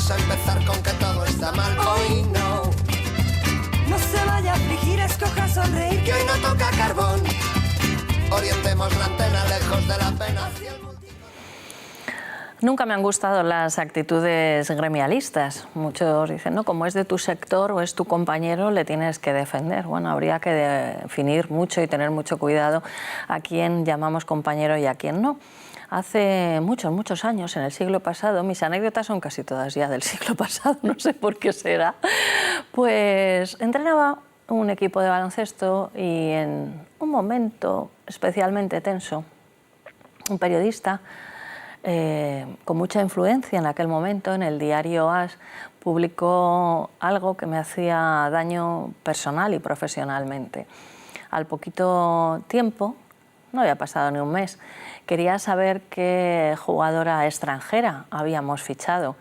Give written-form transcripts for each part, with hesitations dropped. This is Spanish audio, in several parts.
vamos a empezar con que todo está mal. Hoy no. No se vaya a afligir, escoja sonreír, que hoy no toca carbón. Orientemos la antena lejos de la pena. Nunca me han gustado las actitudes gremialistas. Muchos dicen, no, como es de tu sector o es tu compañero, le tienes que defender. Bueno, habría que definir mucho y tener mucho cuidado a quién llamamos compañero y a quién no. Hace muchos años, en el siglo pasado, mis anécdotas son casi todas ya del siglo pasado, no sé por qué será, pues entrenaba un equipo de baloncesto y en un momento especialmente tenso, un periodista con mucha influencia en aquel momento, en el diario AS, publicó algo que me hacía daño personal y profesionalmente. Al poquito tiempo, no había pasado ni un mes, quería saber qué jugadora extranjera habíamos fichado.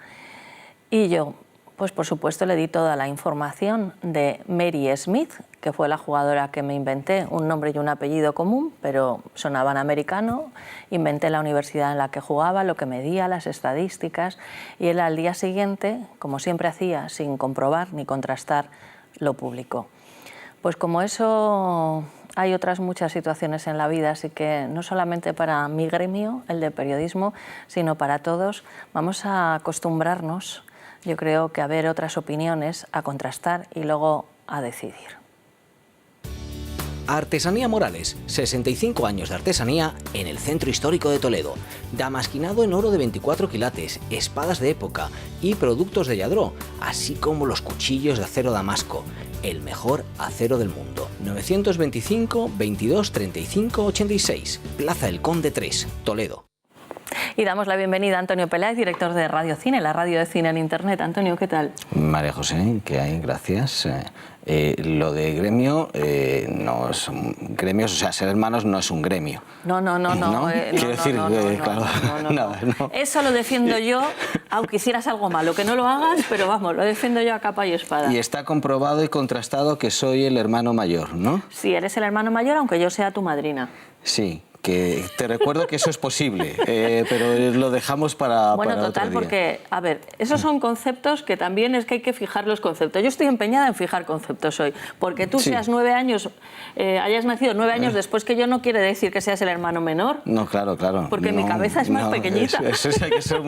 Y yo, pues por supuesto, le di toda la información de Mary Smith, que fue la jugadora que me inventé, un nombre y un apellido común, pero sonaban americano. Inventé la universidad en la que jugaba, lo que medía, las estadísticas, y él al día siguiente, como siempre hacía, sin comprobar ni contrastar, lo publicó. Pues como eso, hay otras muchas situaciones en la vida, así que no solamente para mi gremio, el de periodismo, sino para todos, vamos a acostumbrarnos, yo creo, que a ver otras opiniones, a contrastar y luego a decidir. Artesanía Morales, 65 años de artesanía en el centro histórico de Toledo. Damasquinado en oro de 24 quilates, espadas de época y productos de Lladró, así como los cuchillos de acero damasco. El mejor acero del mundo. 925 22 35 86, Plaza El Conde 3, Toledo. Y damos la bienvenida a Antonio Peláez, director de Radio Cine, la radio de cine en Internet. Antonio, ¿qué tal? María José, ¿qué hay? Gracias. Lo de gremio, no son gremios, o sea, ser hermanos no es un gremio. No. Quiero decir, claro. No. Eso lo defiendo yo, aunque hicieras algo malo, que no lo hagas, pero vamos, lo defiendo yo a capa y espada. Y está comprobado y contrastado que soy el hermano mayor, ¿no? Sí, eres el hermano mayor, aunque yo sea tu madrina. Sí. Que te recuerdo que eso es posible, pero lo dejamos para Bueno, otro total, día. porque, a ver, esos son conceptos que también es que hay que fijar los conceptos. Yo estoy empeñada en fijar conceptos hoy, porque tú seas 9 años, hayas nacido 9 años después que yo, no quiere decir que seas el hermano menor. No, claro. Porque mi cabeza es más pequeñita. Hay que ser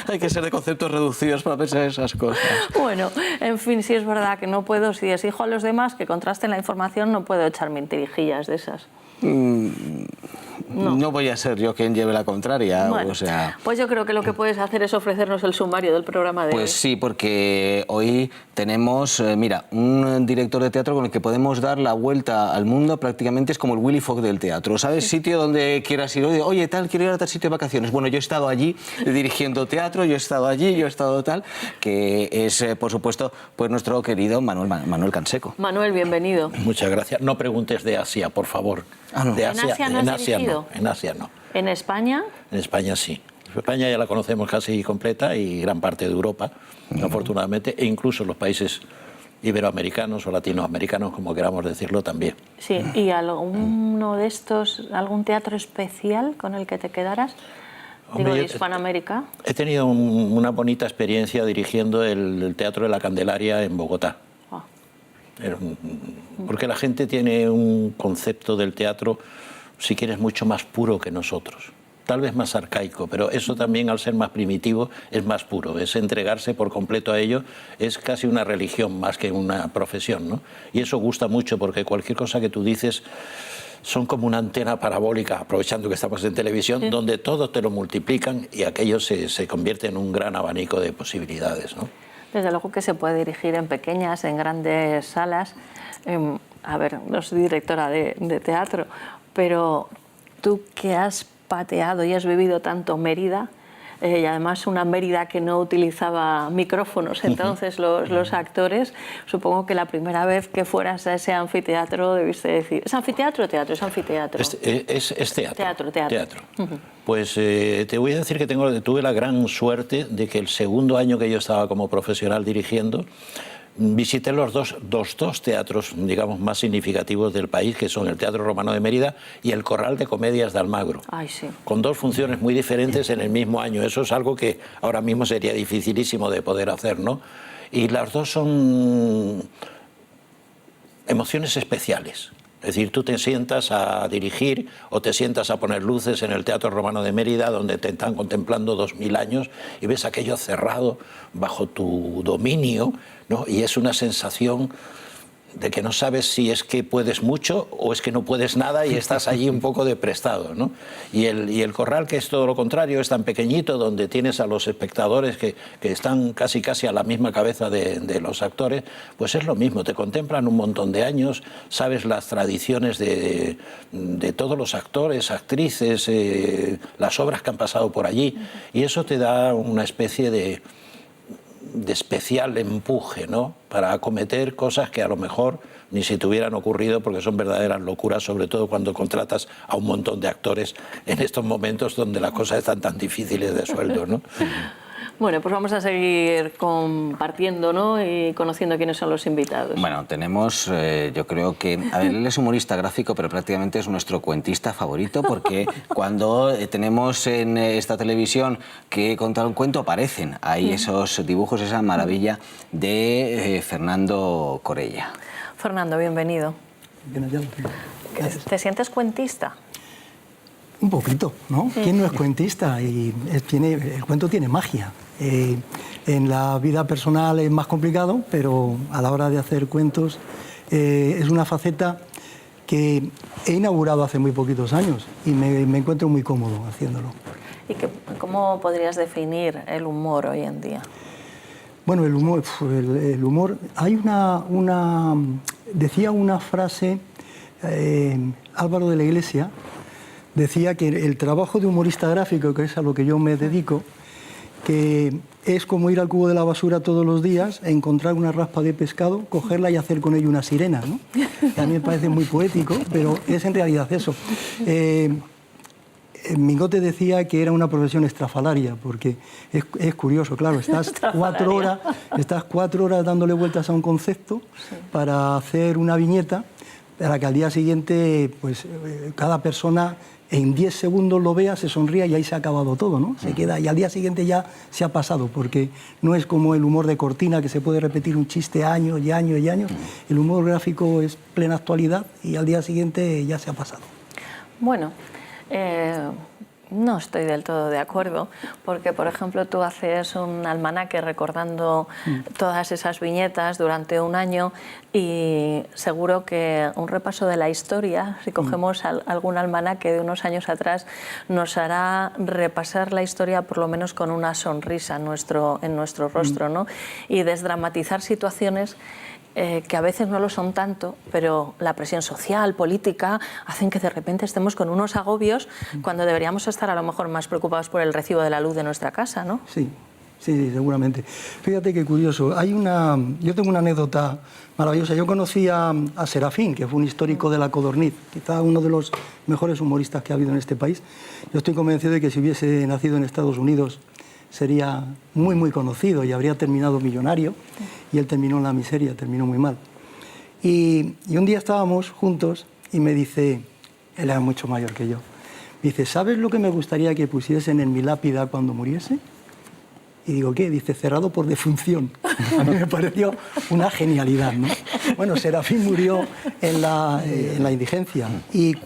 hay que ser de conceptos reducidos para pensar esas cosas. Bueno, en fin, sí es verdad que no puedo, si exijo a los demás que contrasten la información, no puedo echar mentirijillas de esas. No voy a ser yo quien lleve la contraria, bueno, o sea... Pues yo creo que lo que puedes hacer es ofrecernos el sumario del programa de hoy. Pues sí, porque hoy tenemos, mira, un director de teatro con el que podemos dar la vuelta al mundo, prácticamente es como el Willy Fogg del teatro, ¿sabes? Sí. Sitio donde quieras ir, oye, tal, quiero ir a tal sitio de vacaciones. Bueno, yo he estado allí dirigiendo teatro, yo he estado allí, yo he estado tal, que es, por supuesto, pues nuestro querido Manuel Canseco. Manuel, bienvenido. Muchas gracias. No preguntes de Asia, por favor. Ah, no. De Asia, en Asia no. En Asia no. ¿En España? En España sí. España ya la conocemos casi completa y gran parte de Europa, afortunadamente, e incluso los países iberoamericanos o latinoamericanos, como queramos decirlo, también. Sí, ¿y alguno de estos, algún teatro especial con el que te quedaras? Digo, de Hispanoamérica. He tenido una bonita experiencia dirigiendo el Teatro de la Candelaria en Bogotá. Porque la gente tiene un concepto del teatro, si quieres, mucho más puro que nosotros. Tal vez más arcaico, pero eso también, al ser más primitivo, es más puro. Es entregarse por completo a ello, es casi una religión más que una profesión, ¿no? Y eso gusta mucho, porque cualquier cosa que tú dices son como una antena parabólica, aprovechando que estamos en televisión, sí, donde todo te lo multiplican y aquello se convierte en un gran abanico de posibilidades, ¿no? Desde luego que se puede dirigir en pequeñas, en grandes salas. A ver, no soy directora de teatro, pero tú que has pateado y has vivido tanto Mérida, y además una Mérida que no utilizaba micrófonos entonces los actores, supongo que la primera vez que fueras a ese anfiteatro debiste decir... ¿Es anfiteatro o teatro? Es anfiteatro. Es teatro. Teatro. Pues te voy a decir que tuve la gran suerte de que el segundo año que yo estaba como profesional dirigiendo, visité los dos teatros, digamos, más significativos del país, que son el Teatro Romano de Mérida y el Corral de Comedias de Almagro. Ay, sí. Con 2 funciones muy diferentes en el mismo año. Eso es algo que ahora mismo sería dificilísimo de poder hacer, ¿no? Y las dos son emociones especiales. Es decir, tú te sientas a dirigir o te sientas a poner luces en el Teatro Romano de Mérida, donde te están contemplando 2000 años y ves aquello cerrado bajo tu dominio, ¿no? Y es una sensación de que no sabes si es que puedes mucho o es que no puedes nada y estás allí un poco de prestado, ¿no? Y el Corral, que es todo lo contrario, es tan pequeñito, donde tienes a los espectadores que están casi a la misma cabeza de los actores, pues es lo mismo, te contemplan un montón de años, sabes las tradiciones de todos los actores, actrices, las obras que han pasado por allí, y eso te da una especie de especial empuje, ¿no?, para acometer cosas que a lo mejor ni se te hubieran ocurrido, porque son verdaderas locuras, sobre todo cuando contratas a un montón de actores en estos momentos donde las cosas están tan difíciles de sueldo, ¿no? Bueno, pues vamos a seguir compartiendo, ¿no?, y conociendo quiénes son los invitados. Bueno, tenemos, yo creo que... A ver, él es humorista gráfico, pero prácticamente es nuestro cuentista favorito, porque cuando tenemos en esta televisión que contar un cuento, aparecen ahí esos dibujos, esa maravilla de Fernando Corella. Fernando, bienvenido. ¿Te sientes cuentista? Un poquito, ¿no? ¿Quién no es cuentista? Y el cuento tiene magia. En la vida personal es más complicado, pero a la hora de hacer cuentos es una faceta que he inaugurado hace muy poquitos años y me encuentro muy cómodo haciéndolo. ¿Y cómo podrías definir el humor hoy en día? Bueno, el humor... Hay decía una frase Álvaro de la Iglesia, decía que el trabajo de humorista gráfico, que es a lo que yo me dedico, que es como ir al cubo de la basura todos los días, encontrar una raspa de pescado, cogerla y hacer con ello una sirena, ¿no? A mí me parece muy poético, pero es en realidad eso. Mingote decía que era una profesión estrafalaria, porque es curioso, claro, estás 4 horas dándole vueltas a un concepto para hacer una viñeta, para que al día siguiente, pues, cada persona en 10 segundos lo vea, se sonría y ahí se ha acabado todo, ¿no? Se queda, y al día siguiente ya se ha pasado, porque no es como el humor de cortina, que se puede repetir un chiste años y años y años. El humor gráfico es plena actualidad y al día siguiente ya se ha pasado. Bueno, no estoy del todo de acuerdo, porque, por ejemplo, tú haces un almanaque recordando todas esas viñetas durante un año y seguro que un repaso de la historia, si cogemos algún almanaque de unos años atrás, nos hará repasar la historia por lo menos con una sonrisa en nuestro rostro, ¿no? Y desdramatizar situaciones que a veces no lo son tanto, pero la presión social, política, hacen que de repente estemos con unos agobios cuando deberíamos estar a lo mejor más preocupados por el recibo de la luz de nuestra casa, ¿no? Sí, seguramente. Fíjate qué curioso. Yo tengo una anécdota maravillosa. Yo conocí a Serafín, que fue un histórico de la Codorniz, quizá uno de los mejores humoristas que ha habido en este país. Yo estoy convencido de que si hubiese nacido en Estados Unidos sería muy, muy conocido y habría terminado millonario, y él terminó en la miseria, terminó muy mal. Y un día estábamos juntos y me dice, él era mucho mayor que yo, me dice, ¿sabes lo que me gustaría que pusiesen en mi lápida cuando muriese? Y digo, ¿qué? Dice, cerrado por defunción. A mí me pareció una genialidad, ¿no? Bueno, Serafín murió en la indigencia y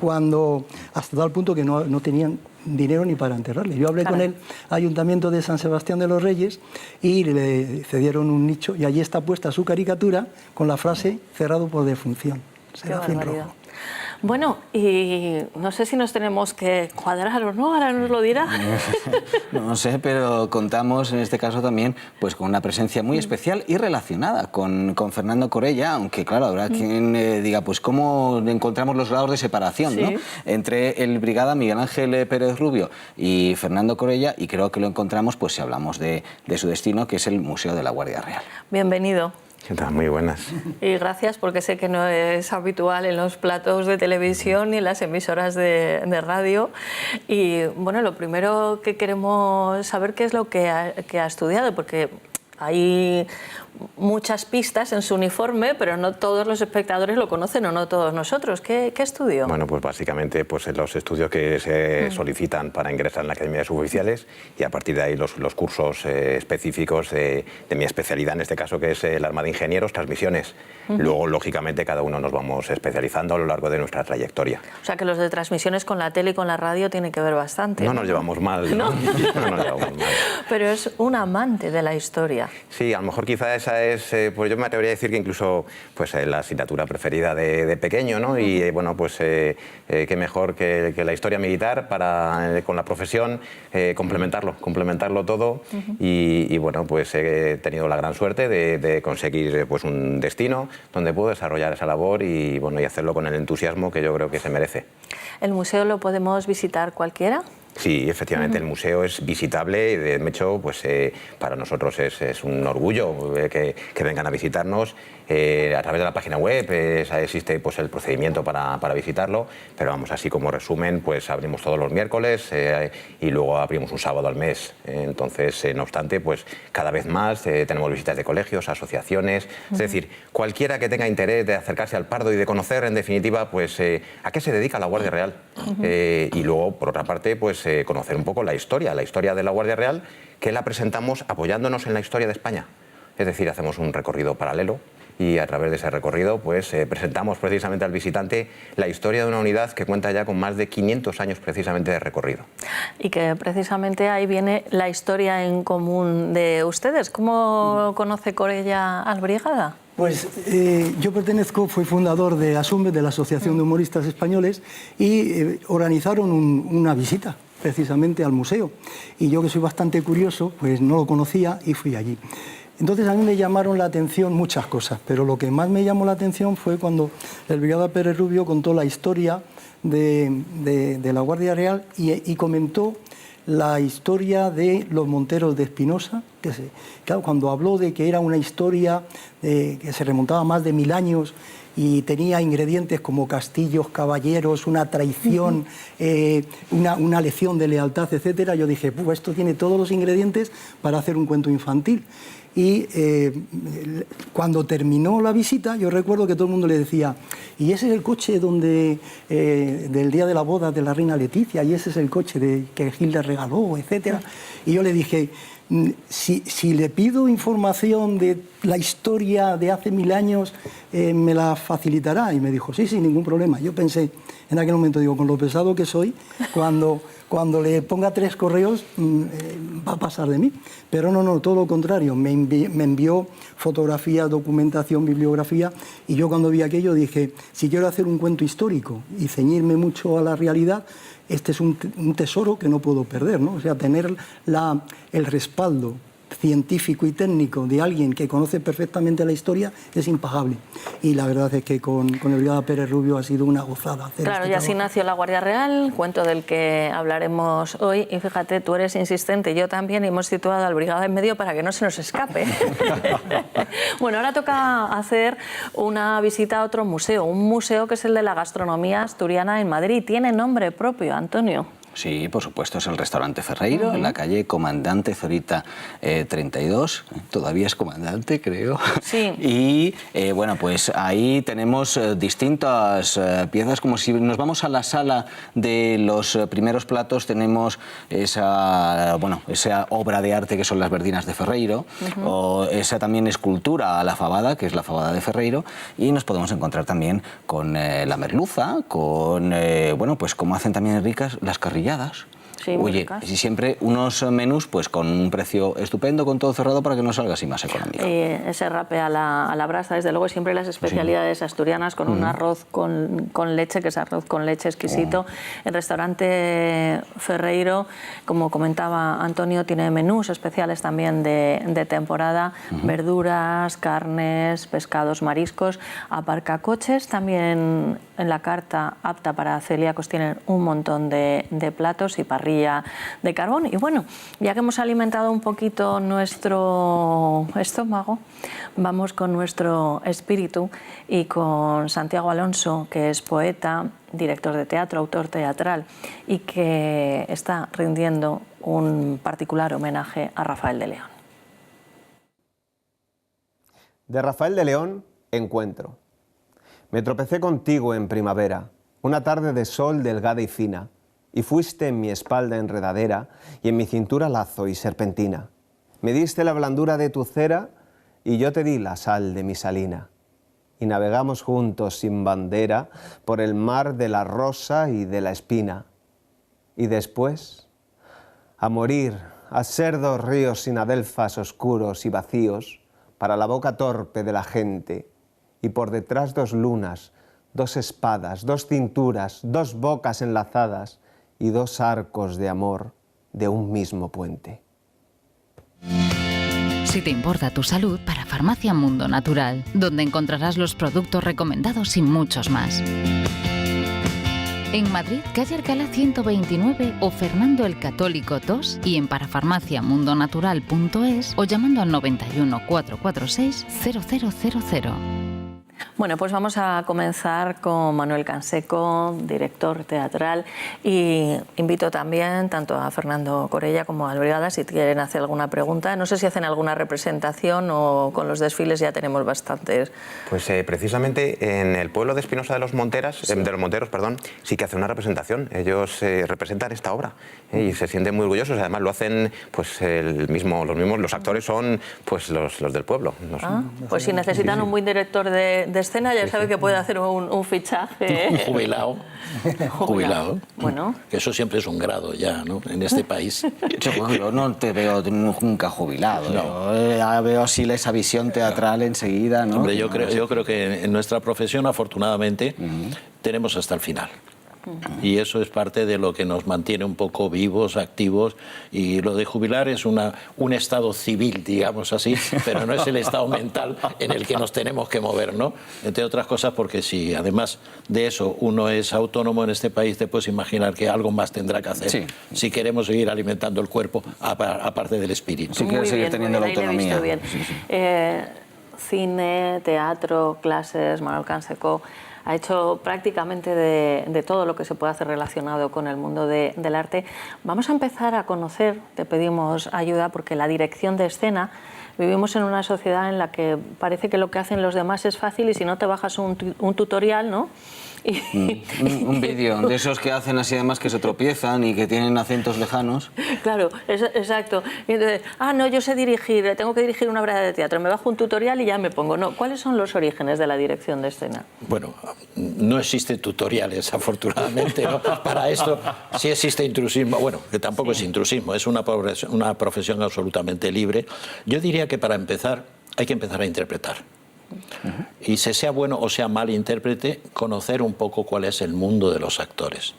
hasta tal punto que no tenían dinero ni para enterrarle. Yo hablé con el Ayuntamiento de San Sebastián de los Reyes y le cedieron un nicho y allí está puesta su caricatura con la frase cerrado por defunción. Serafín Rojo. Bueno, y no sé si nos tenemos que cuadrar o no, ahora nos lo dirá. No sé, pero contamos en este caso también pues con una presencia muy especial y relacionada con Fernando Corella, aunque claro, habrá quien diga, pues cómo encontramos los grados de separación, ¿no?, entre el brigada Miguel Ángel Pérez Rubio y Fernando Corella, y creo que lo encontramos pues si hablamos de su destino, que es el Museo de la Guardia Real. Bienvenido. ¿Qué tal? Muy buenas. Y gracias, porque sé que no es habitual en los platos de televisión ni en las emisoras de radio. Y bueno, lo primero que queremos saber qué es lo que ha estudiado, porque hay muchas pistas en su uniforme, pero no todos los espectadores lo conocen o no todos nosotros. ¿Qué estudió? Bueno, pues básicamente pues los estudios que se solicitan para ingresar en la Academia de Suboficiales y a partir de ahí los cursos específicos de mi especialidad, en este caso que es el arma de ingenieros, transmisiones. Luego, lógicamente, cada uno nos vamos especializando a lo largo de nuestra trayectoria. O sea que los de transmisiones con la tele y con la radio tienen que ver bastante. No nos llevamos mal. ¿No? No nos llevamos mal. Pero es un amante de la historia. Sí, a lo mejor quizá esa es, pues yo me atrevería a decir que incluso pues, la asignatura preferida de pequeño, ¿no? Y bueno, pues qué mejor que la historia militar para con la profesión complementarlo todo y bueno, pues he tenido la gran suerte de conseguir pues un destino donde puedo desarrollar esa labor y bueno, y hacerlo con el entusiasmo que yo creo que se merece. ¿El museo lo podemos visitar cualquiera? Sí, efectivamente, el museo es visitable y de hecho pues, para nosotros es un orgullo que vengan a visitarnos. A través de la página web existe pues, el procedimiento para visitarlo, pero vamos, así como resumen, pues abrimos todos los miércoles y luego abrimos un sábado al mes. Entonces, no obstante, pues cada vez más tenemos visitas de colegios, asociaciones, es decir, cualquiera que tenga interés de acercarse al Pardo y de conocer, en definitiva, pues a qué se dedica la Guardia Real. Y luego, por otra parte, pues conocer un poco la historia de la Guardia Real, que la presentamos apoyándonos en la historia de España. Es decir, hacemos un recorrido paralelo y a través de ese recorrido pues presentamos precisamente al visitante la historia de una unidad que cuenta ya con más de 500 años precisamente de recorrido. Y que precisamente ahí viene la historia en común de ustedes. ¿Cómo conoce Corella al Brigada? Pues yo fui fundador de ASUMBE, de la Asociación de Humoristas Españoles, y organizaron una visita precisamente al museo. Y yo, que soy bastante curioso, pues no lo conocía y fui allí. Entonces a mí me llamaron la atención muchas cosas, pero lo que más me llamó la atención fue cuando el brigada Pérez Rubio contó la historia de la Guardia Real y comentó la historia de los monteros de Espinosa, claro, cuando habló de que era una historia que se remontaba a más de 1000 años y tenía ingredientes como castillos, caballeros, una traición, una lección de lealtad, etcétera, yo dije, esto tiene todos los ingredientes para hacer un cuento infantil. Y cuando terminó la visita, yo recuerdo que todo el mundo le decía, y ese es el coche del día de la boda de la reina Leticia, y ese es el coche que Gil le regaló, etcétera. Y yo le dije, si le pido información de la historia de hace 1000 años, me la facilitará. Y me dijo, sí, sin ningún problema. Yo pensé, en aquel momento, digo, con lo pesado que soy, cuando le ponga 3 correos va a pasar de mí. Pero no, todo lo contrario. Me envió fotografía, documentación, bibliografía, y yo cuando vi aquello dije, si quiero hacer un cuento histórico y ceñirme mucho a la realidad, este es un tesoro que no puedo perder, ¿no? O sea, tener el respaldo científico y técnico de alguien que conoce perfectamente la historia es impagable. Y la verdad es que con el brigada Pérez Rubio ha sido una gozada hacer Claro, y así nació la Guardia Real, cuento del que hablaremos hoy. Y fíjate, tú eres insistente, yo también, y hemos situado al brigada en medio para que no se nos escape. Bueno, ahora toca hacer una visita a otro museo, un museo que es el de la gastronomía asturiana en Madrid. Tiene nombre propio, Antonio. Sí, por supuesto, es el restaurante Ferreiro, en la calle Comandante Zorita 32, todavía es comandante, creo. Sí. Y bueno, pues ahí tenemos distintas piezas, como si nos vamos a la sala de los primeros platos, tenemos esa obra de arte que son las verdinas de Ferreiro, o esa también escultura a la fabada, que es la fabada de Ferreiro, y nos podemos encontrar también con la merluza, con, bueno, pues como hacen también ricas las carrilladas. Sí, oye, y siempre unos menús pues con un precio estupendo, con todo cerrado para que no salga así más económico. Ese rape a la brasa, desde luego, siempre las especialidades asturianas con un arroz con leche, que es arroz con leche exquisito. El restaurante Ferreiro, como comentaba Antonio, tiene menús especiales también de temporada, verduras, carnes, pescados, mariscos, aparcacoches. También en la carta apta para celíacos tienen un montón de platos y parrillas de carbón. Y bueno, ya que hemos alimentado un poquito nuestro estómago, vamos con nuestro espíritu y con Santiago Alonso, que es poeta, director de teatro, autor teatral, y que está rindiendo un particular homenaje a Rafael de León. De Rafael de León, Encuentro. Me tropecé contigo en primavera, una tarde de sol delgada y fina, y fuiste en mi espalda enredadera y en mi cintura lazo y serpentina. Me diste la blandura de tu cera y yo te di la sal de mi salina. Y navegamos juntos sin bandera por el mar de la rosa y de la espina. Y después, a morir, a ser dos ríos sin adelfas oscuros y vacíos, para la boca torpe de la gente, y por detrás dos lunas, dos espadas, dos cinturas, dos bocas enlazadas y dos arcos de amor de un mismo puente. Si te importa tu salud, para Farmacia Mundo Natural, donde encontrarás los productos recomendados y muchos más. En Madrid, calle Alcalá 129 o Fernando el Católico 2 y en parafarmaciamundonatural.es o llamando al 91 446 0000. Bueno, pues vamos a comenzar con Manuel Canseco, director teatral, y invito también tanto a Fernando Corella como a Albrigada si quieren hacer alguna pregunta. No sé si hacen alguna representación o con los desfiles ya tenemos bastantes. Pues precisamente en el pueblo de Espinosa de los Monteros, sí que hace una representación. Ellos representan esta obra y se sienten muy orgullosos. Además lo hacen pues los actores son pues los del pueblo. Pues si necesitan un buen director de escena, ya sabe que puede hacer un fichaje. Un jubilado. Jubilado. Bueno. Que eso siempre es un grado ya, ¿no? En este país. Yo no te veo nunca jubilado. No. Yo veo así esa visión teatral enseguida, ¿no? Hombre, yo creo que en nuestra profesión, afortunadamente, tenemos hasta el final. Y eso es parte de lo que nos mantiene un poco vivos, activos, y lo de jubilar es un estado civil, digamos así, pero no es el estado mental en el que nos tenemos que mover, ¿no? Entre otras cosas porque si además de eso uno es autónomo en este país, te puedes imaginar que algo más tendrá que hacer si queremos seguir alimentando el cuerpo aparte del espíritu. Si quieres seguir teniendo la autonomía. Bien. Cine, teatro, clases, Manuel Canseco ha hecho prácticamente de todo lo que se puede hacer relacionado con el mundo del arte. Vamos a empezar a conocer, te pedimos ayuda, porque la dirección de escena, vivimos en una sociedad en la que parece que lo que hacen los demás es fácil y si no te bajas un tutorial, ¿no? Un vídeo de esos que hacen así además que se tropiezan y que tienen acentos lejanos. Claro, exacto. Y entonces, no, yo sé dirigir, tengo que dirigir una obra de teatro, me bajo un tutorial y ya me pongo. No, ¿cuáles son los orígenes de la dirección de escena? Bueno, no existen tutoriales, afortunadamente, ¿no? Para esto sí existe intrusismo, bueno, que tampoco es intrusismo, es una profesión absolutamente libre. Yo diría que para empezar hay que empezar a interpretar. Y sea bueno o sea mal intérprete, conocer un poco cuál es el mundo de los actores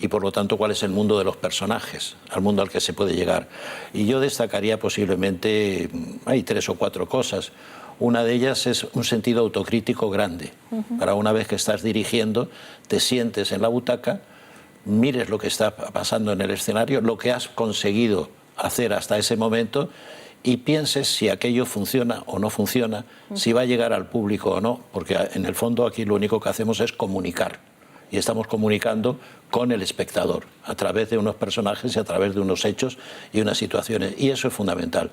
y por lo tanto cuál es el mundo de los personajes, al mundo al que se puede llegar. Y yo destacaría posiblemente, hay 3 o 4 cosas. Una de ellas es un sentido autocrítico grande. Para una vez que estás dirigiendo, te sientes en la butaca, mires lo que está pasando en el escenario, lo que has conseguido hacer hasta ese momento, y pienses si aquello funciona o no funciona, si va a llegar al público o no, porque en el fondo aquí lo único que hacemos es comunicar, y estamos comunicando con el espectador, a través de unos personajes y a través de unos hechos y unas situaciones, y eso es fundamental.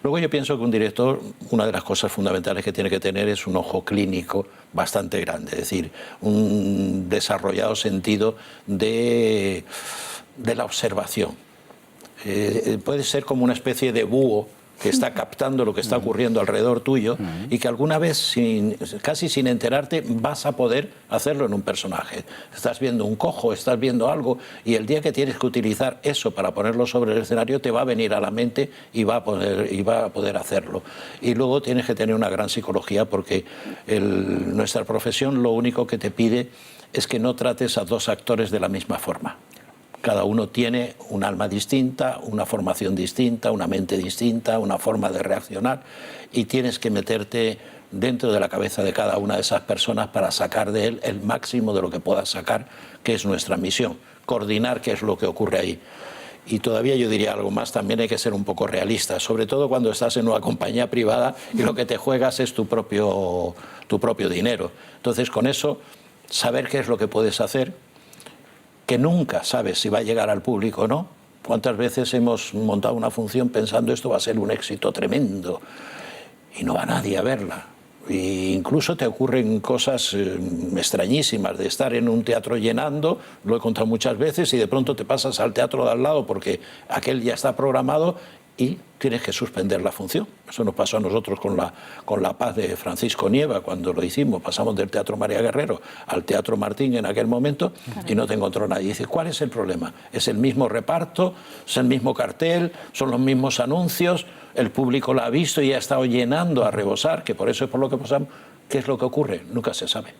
Luego yo pienso que un director, una de las cosas fundamentales que tiene que tener es un ojo clínico bastante grande, es decir, un desarrollado sentido de la observación. Puede ser como una especie de búho que está captando lo que está ocurriendo alrededor tuyo y que alguna vez, casi sin enterarte, vas a poder hacerlo en un personaje. Estás viendo un cojo, estás viendo algo, y el día que tienes que utilizar eso para ponerlo sobre el escenario te va a venir a la mente y va a poder hacerlo. Y luego tienes que tener una gran psicología, porque nuestra profesión lo único que te pide es que no trates a 2 actores de la misma forma. Cada uno tiene un alma distinta, una formación distinta, una mente distinta, una forma de reaccionar, y tienes que meterte dentro de la cabeza de cada una de esas personas para sacar de él el máximo de lo que puedas sacar, que es nuestra misión, coordinar qué es lo que ocurre ahí. Y todavía yo diría algo más, también hay que ser un poco realista, sobre todo cuando estás en una compañía privada y lo que te juegas es tu propio dinero. Entonces, con eso, saber qué es lo que puedes hacer, que nunca sabes si va a llegar al público o no. ¿Cuántas veces hemos montado una función pensando esto va a ser un éxito tremendo y no va nadie a verla? E incluso te ocurren cosas extrañísimas de estar en un teatro llenando, lo he contado muchas veces, y de pronto te pasas al teatro de al lado porque aquel ya está programado y tienes que suspender la función. Eso nos pasó a nosotros con la Paz de Francisco Nieva cuando lo hicimos. Pasamos del Teatro María Guerrero al Teatro Martín en aquel momento y no te encontró nadie. Y dices, ¿cuál es el problema? ¿Es el mismo reparto? ¿Es el mismo cartel? ¿Son los mismos anuncios? ¿El público lo ha visto y ha estado llenando a rebosar? Que por eso es por lo que pasamos. ¿Qué es lo que ocurre? Nunca se sabe.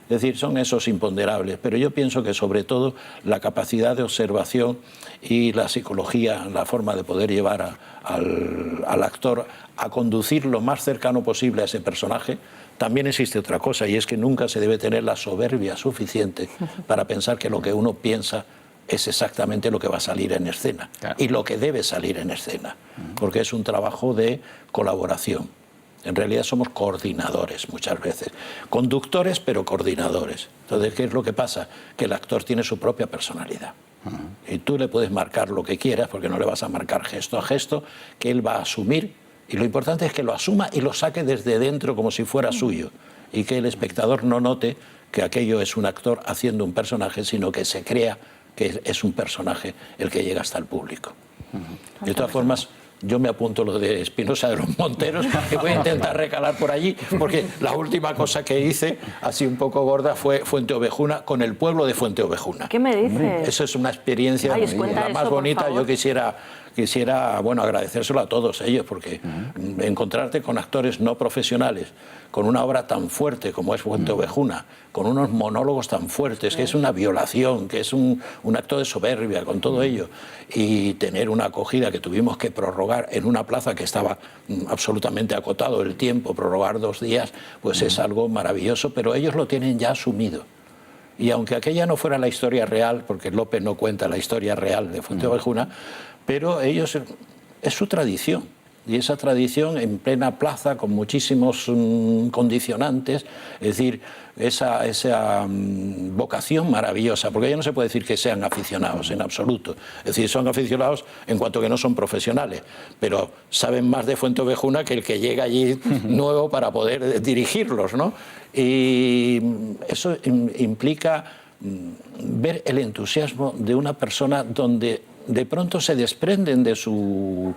Es decir, son esos imponderables, pero yo pienso que sobre todo la capacidad de observación y la psicología, la forma de poder llevar al actor a conducir lo más cercano posible a ese personaje. También existe otra cosa, y es que nunca se debe tener la soberbia suficiente para pensar que lo que uno piensa es exactamente lo que va a salir en escena, claro, y lo que debe salir en escena, porque es un trabajo de colaboración. En realidad somos coordinadores muchas veces, conductores pero coordinadores. Entonces, ¿qué es lo que pasa? Que el actor tiene su propia personalidad. Y tú le puedes marcar lo que quieras, porque no le vas a marcar gesto a gesto, que él va a asumir, y lo importante es que lo asuma y lo saque desde dentro como si fuera suyo, y que el espectador no note que aquello es un actor haciendo un personaje, sino que se crea que es un personaje el que llega hasta el público. De todas formas, yo me apunto lo de Espinosa de los Monteros, que voy a intentar recalar por allí, porque la última cosa que hice, así un poco gorda, fue Fuenteovejuna, con el pueblo de Fuenteovejuna. ¿Qué me dices? Eso es una experiencia la más bonita. Yo quisiera bueno, agradecérselo a todos ellos, porque encontrarte con actores no profesionales, con una obra tan fuerte como es Fuenteovejuna, con unos monólogos tan fuertes, que es una violación, que es un acto de soberbia, con todo ello, y tener una acogida que tuvimos que prorrogar en una plaza que estaba absolutamente acotado el tiempo, prorrogar 2 días, pues es algo maravilloso, pero ellos lo tienen ya asumido. Y aunque aquella no fuera la historia real, porque Lope no cuenta la historia real de Fuenteovejuna, pero ellos, es su tradición, y esa tradición en plena plaza con muchísimos condicionantes, es decir, esa vocación maravillosa, porque ya no se puede decir que sean aficionados en absoluto, es decir, son aficionados en cuanto que no son profesionales, pero saben más de Fuenteovejuna que el que llega allí nuevo para poder dirigirlos, ¿no? Y eso implica ver el entusiasmo de una persona donde de pronto se desprenden de su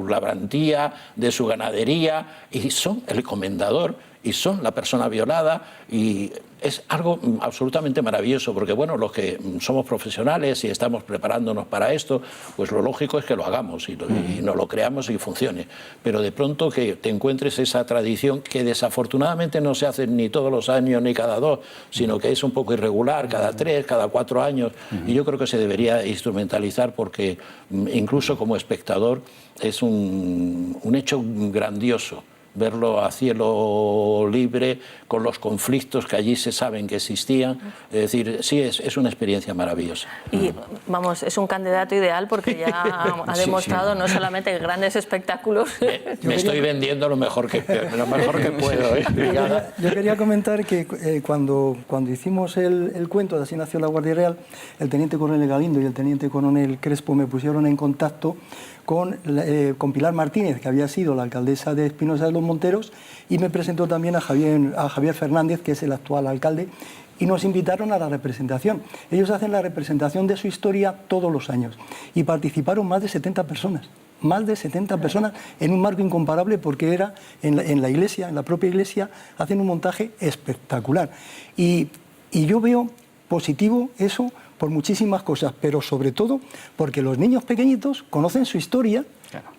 labrantía, de su ganadería, y son el comendador, y son la persona violada, y es algo absolutamente maravilloso, porque bueno, los que somos profesionales y estamos preparándonos para esto, pues lo lógico es que lo hagamos y nos lo creamos y funcione, pero de pronto que te encuentres esa tradición que desafortunadamente no se hace ni todos los años ni cada 2, sino que es un poco irregular, cada 3, cada 4 años, y yo creo que se debería instrumentalizar, porque incluso como espectador es un hecho grandioso verlo a cielo libre, con los conflictos que allí se saben que existían. Es decir, sí, es una experiencia maravillosa. Y vamos, es un candidato ideal porque ya ha demostrado no solamente grandes espectáculos. Me estoy vendiendo lo mejor que puedo. Yo quería comentar que cuando hicimos el cuento de Así nació la Guardia Real, el teniente coronel Galindo y el teniente coronel Crespo me pusieron en contacto con Pilar Martínez, que había sido la alcaldesa de Espinosa de los Monteros, y me presentó también a Javier Fernández, que es el actual alcalde, y nos invitaron a la representación. Ellos hacen la representación de su historia todos los años, y participaron más de 70 personas. Más de 70 personas en un marco incomparable, porque era en la iglesia, en la propia iglesia, hacen un montaje espectacular. Y yo veo positivo eso por muchísimas cosas, pero sobre todo porque los niños pequeñitos conocen su historia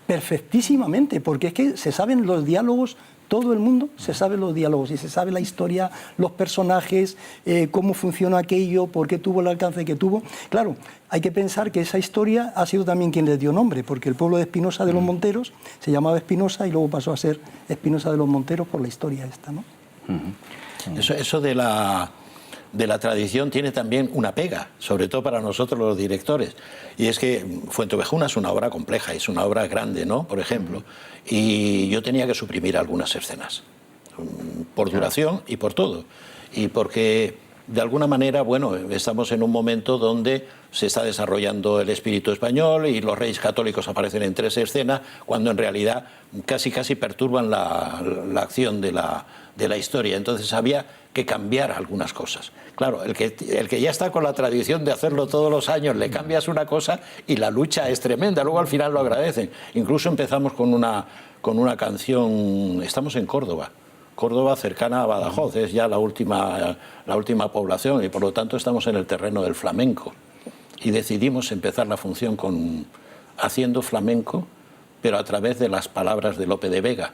perfectísimamente, porque es que se saben los diálogos, todo el mundo se sabe los diálogos y se sabe la historia, los personajes, cómo funciona aquello, por qué tuvo el alcance que tuvo. Claro, hay que pensar que esa historia ha sido también quien les dio nombre, porque el pueblo de Espinosa de los Monteros se llamaba Espinosa y luego pasó a ser Espinosa de los Monteros por la historia esta, ¿no? Eso de la tradición tiene también una pega, sobre todo para nosotros los directores, y es que Fuenteovejuna es una obra compleja, es una obra grande, ¿no? Por ejemplo, y yo tenía que suprimir algunas escenas, por duración y por todo, y porque de alguna manera, bueno, estamos en un momento donde se está desarrollando el espíritu español y los reyes católicos aparecen en 3 escenas, cuando en realidad casi perturban la acción de la historia. Entonces había que cambiar algunas cosas. Claro, el que ya está con la tradición de hacerlo todos los años, le cambias una cosa y la lucha es tremenda, luego al final lo agradecen. Incluso empezamos con una canción, estamos en Córdoba, cercana a Badajoz, es ya la última población y por lo tanto estamos en el terreno del flamenco. Y decidimos empezar la función haciendo flamenco, pero a través de las palabras de Lope de Vega.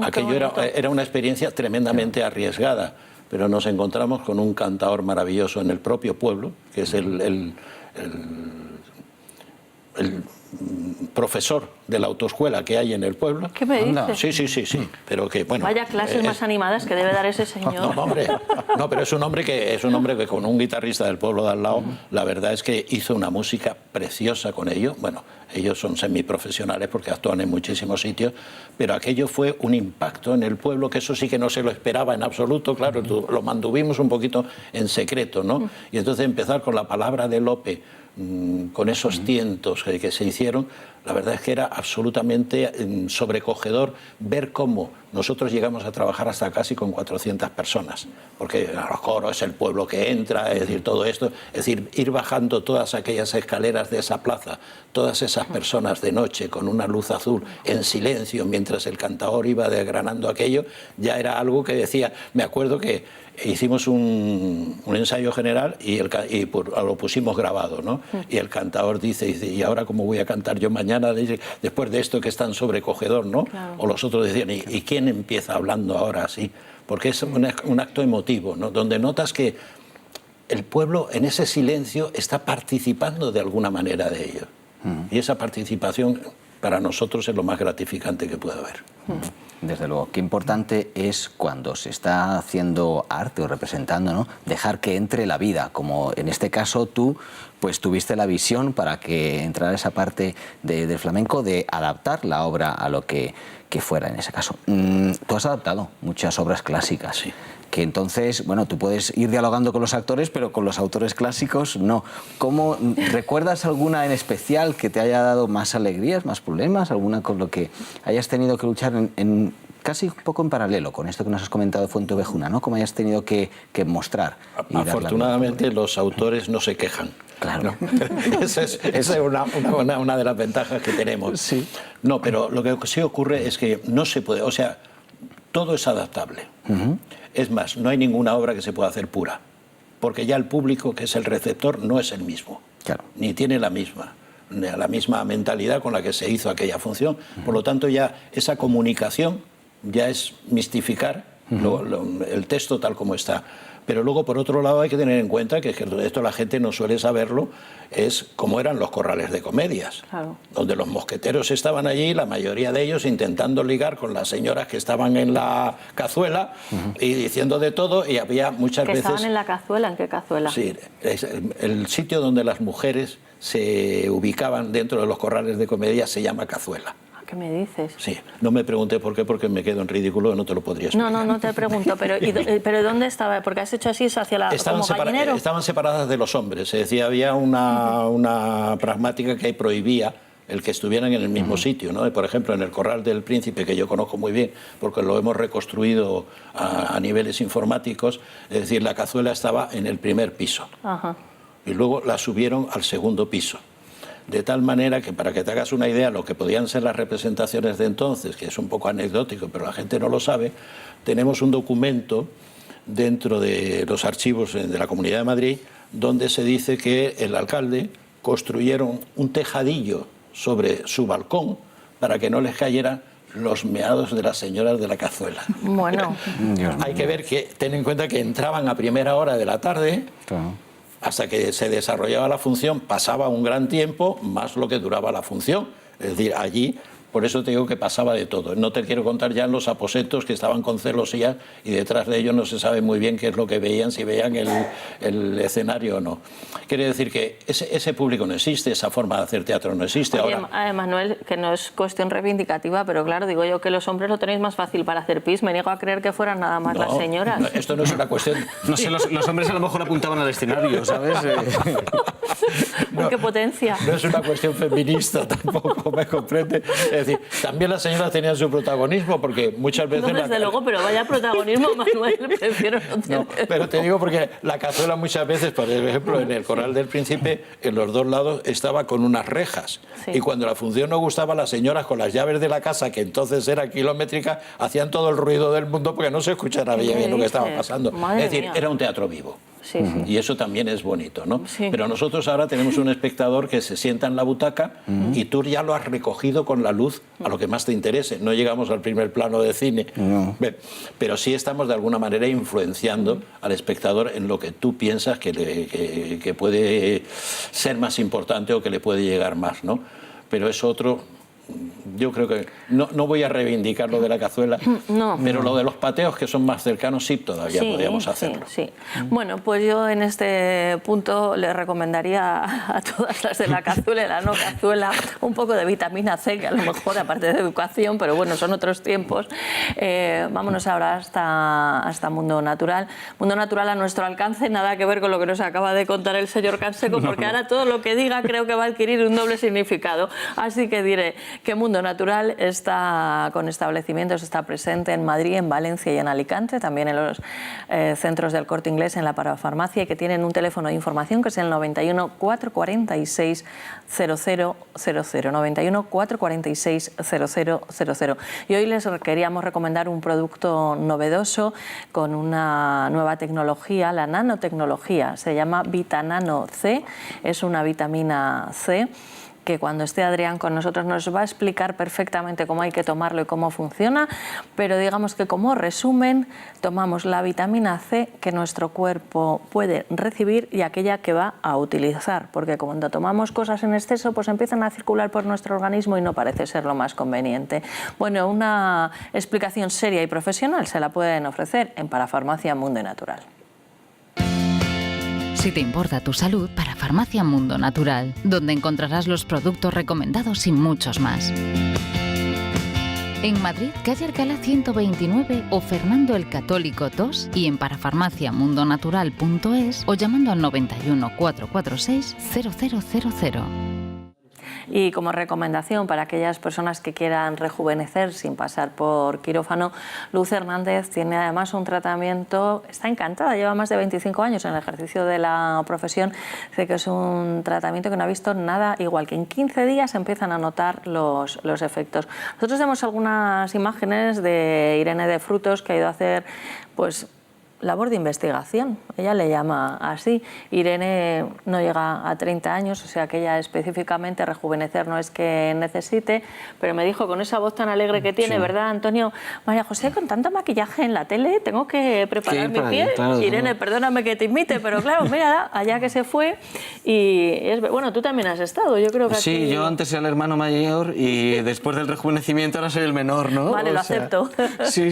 Aquello era una experiencia tremendamente arriesgada, pero nos encontramos con un cantador maravilloso en el propio pueblo, que es el profesor de la autoescuela que hay en el pueblo. ¿Qué me dices? Sí, pero que bueno. Vaya clases más animadas que debe dar ese señor. No, hombre, no, pero es un hombre que con un guitarrista del pueblo de al lado, la verdad es que hizo una música preciosa con ellos. Bueno, ellos son semiprofesionales porque actúan en muchísimos sitios, pero aquello fue un impacto en el pueblo que eso sí que no se lo esperaba en absoluto, claro, lo mantuvimos un poquito en secreto, ¿no? Y entonces empezar con la palabra de Lope, con esos tientos que se hicieron, la verdad es que era absolutamente sobrecogedor ver cómo nosotros llegamos a trabajar hasta casi con 400 personas, porque los coros es el pueblo que entra, es decir, todo esto, es decir, ir bajando todas aquellas escaleras de esa plaza, todas esas personas de noche con una luz azul en silencio mientras el cantador iba desgranando aquello, ya era algo que decía, me acuerdo que hicimos un ensayo general y lo pusimos grabado, ¿no? Y el cantador dice, ¿y ahora cómo voy a cantar yo mañana después de esto que es tan sobrecogedor, ¿no? Claro. O los otros decían, ¿y quién empieza hablando ahora así? Porque es un acto emotivo, ¿no? Donde notas que el pueblo en ese silencio está participando de alguna manera de ello. Y esa participación para nosotros es lo más gratificante que puede haber. Desde luego, qué importante es cuando se está haciendo arte o representando, ¿no? Dejar que entre la vida, como en este caso tú pues tuviste la visión para que entrara esa parte del flamenco de adaptar la obra a lo que fuera en ese caso. Tú has adaptado muchas obras clásicas. Sí. Que entonces, bueno, tú puedes ir dialogando con los actores, pero con los autores clásicos no. ¿Cómo recuerdas alguna en especial que te haya dado más alegrías, más problemas, alguna con lo que hayas tenido que luchar en casi un poco en paralelo con esto que nos has comentado de Fuenteovejuna, ¿no? Cómo hayas tenido que mostrar. Y afortunadamente los autores no se quejan. Claro. ¿No? Esa es una de las ventajas que tenemos. Sí. No, pero lo que sí ocurre es que no se puede, o sea, todo es adaptable. Es más, no hay ninguna obra que se pueda hacer pura, porque ya el público, que es el receptor, no es el mismo, claro. Ni tiene la misma mentalidad con la que se hizo aquella función. Por lo tanto, ya esa comunicación ya es mistificar el texto tal como está. Pero luego, por otro lado, hay que tener en cuenta que esto la gente no suele saberlo, es cómo eran los corrales de comedias, claro. Donde los mosqueteros estaban allí, la mayoría de ellos intentando ligar con las señoras que estaban en la cazuela y diciendo de todo, y había muchas veces... ¿Estaban en la cazuela? ¿En qué cazuela? Sí, el sitio donde las mujeres se ubicaban dentro de los corrales de comedia se llama cazuela. ¿Qué me dices? Sí, no me pregunté por qué, porque me quedo en ridículo y no te lo podría explicar. No te pregunto, pero ¿dónde estaba? Porque has hecho así, hacia la... ¿como gallinero? Estaban separadas de los hombres, es decir, había una pragmática que prohibía el que estuvieran en el mismo sitio, ¿no? Por ejemplo, en el Corral del Príncipe, que yo conozco muy bien, porque lo hemos reconstruido a niveles informáticos, es decir, la cazuela estaba en el primer piso. Ajá. Y luego la subieron al segundo piso. De tal manera que, para que te hagas una idea, lo que podían ser las representaciones de entonces, que es un poco anecdótico, pero la gente no lo sabe, tenemos un documento dentro de los archivos de la Comunidad de Madrid donde se dice que el alcalde construyeron un tejadillo sobre su balcón para que no les cayeran los meados de las señoras de la cazuela. Bueno. Hay que ver que, ten en cuenta que entraban a primera hora de la tarde... Claro. Hasta que se desarrollaba la función, pasaba un gran tiempo, más lo que duraba la función. Es decir, allí Por eso te digo que pasaba de todo. No te quiero contar ya los aposentos que estaban con celosía y detrás de ellos no se sabe muy bien qué es lo que veían, si veían el escenario o no. Quiere decir que ese público no existe, esa forma de hacer teatro no existe. Oye, ahora. Manuel, que no es cuestión reivindicativa, pero claro, digo yo que los hombres lo tenéis más fácil para hacer pis. Me niego a creer que fueran nada más las señoras. No, esto no es una cuestión... No sé, los hombres a lo mejor apuntaban al escenario, ¿sabes? ¡Qué potencia! No es una cuestión feminista tampoco, ¿me comprende? Es decir, también las señoras tenían su protagonismo, porque muchas veces... No, desde luego, pero vaya protagonismo, Manuel, prefiero no tener. No, pero te digo porque la cazuela muchas veces, por ejemplo, en el Corral del Príncipe, en los dos lados estaba con unas rejas. Sí. Y cuando la función no gustaba, las señoras con las llaves de la casa, que entonces era kilométrica, hacían todo el ruido del mundo porque no se escuchara bien lo que estaba pasando. Madre es decir, mía. era un teatro vivo. Sí, sí. Y eso también es bonito, ¿no? Sí. Pero nosotros ahora tenemos un espectador que se sienta en la butaca y tú ya lo has recogido con la luz a lo que más te interese. No llegamos al primer plano de cine, pero sí estamos de alguna manera influenciando al espectador en lo que tú piensas que puede ser más importante o que le puede llegar más, ¿no? Pero es otro... Yo creo que no voy a reivindicar lo de la cazuela, pero lo de los pateos que son más cercanos sí todavía podríamos hacerlo. Sí. Bueno, pues yo en este punto le recomendaría a todas las de la cazuela y la no cazuela un poco de vitamina C, que a lo mejor aparte de educación, pero bueno, son otros tiempos. Vámonos ahora hasta Mundo Natural. Mundo Natural a nuestro alcance, nada que ver con lo que nos acaba de contar el señor Canseco, porque ahora todo lo que diga creo que va a adquirir un doble significado. Así que diré que Mundo Natural está con establecimientos, está presente en Madrid, en Valencia y en Alicante, también en los centros del Corte Inglés, en la parafarmacia, y que tienen un teléfono de información que es el 91 446 0000, 91 446 0000. Y hoy les queríamos recomendar un producto novedoso con una nueva tecnología, la nanotecnología, se llama Vitanano C, es una vitamina C que cuando esté Adrián con nosotros nos va a explicar perfectamente cómo hay que tomarlo y cómo funciona, pero digamos que como resumen tomamos la vitamina C que nuestro cuerpo puede recibir y aquella que va a utilizar, porque cuando tomamos cosas en exceso pues empiezan a circular por nuestro organismo y no parece ser lo más conveniente. Bueno, una explicación seria y profesional se la pueden ofrecer en Parafarmacia Mundo Natural. Si te importa tu salud, para Farmacia Mundo Natural, donde encontrarás los productos recomendados y muchos más. En Madrid, calle Alcalá 129 o Fernando el Católico 2 y en parafarmaciamundonatural.es o llamando al 91 446 0000. Y como recomendación para aquellas personas que quieran rejuvenecer sin pasar por quirófano, Luz Hernández tiene además un tratamiento, está encantada, lleva más de 25 años en el ejercicio de la profesión, dice que es un tratamiento que no ha visto nada igual, que en 15 días empiezan a notar los efectos. Nosotros tenemos algunas imágenes de Irene de Frutos, que ha ido a hacer pues labor de investigación, ella le llama así. Irene no llega a 30 años, o sea que ella específicamente rejuvenecer no es que necesite, pero me dijo con esa voz tan alegre que tiene, ¿verdad, Antonio? María José, con tanto maquillaje en la tele tengo que preparar mi piel. Claro, Irene, perdóname que te imite, pero claro, mira, allá que se fue y bueno, tú también has estado, yo creo que sí, aquí... yo antes era el hermano mayor y después del rejuvenecimiento ahora soy el menor, ¿no? Vale, lo acepto. Sí.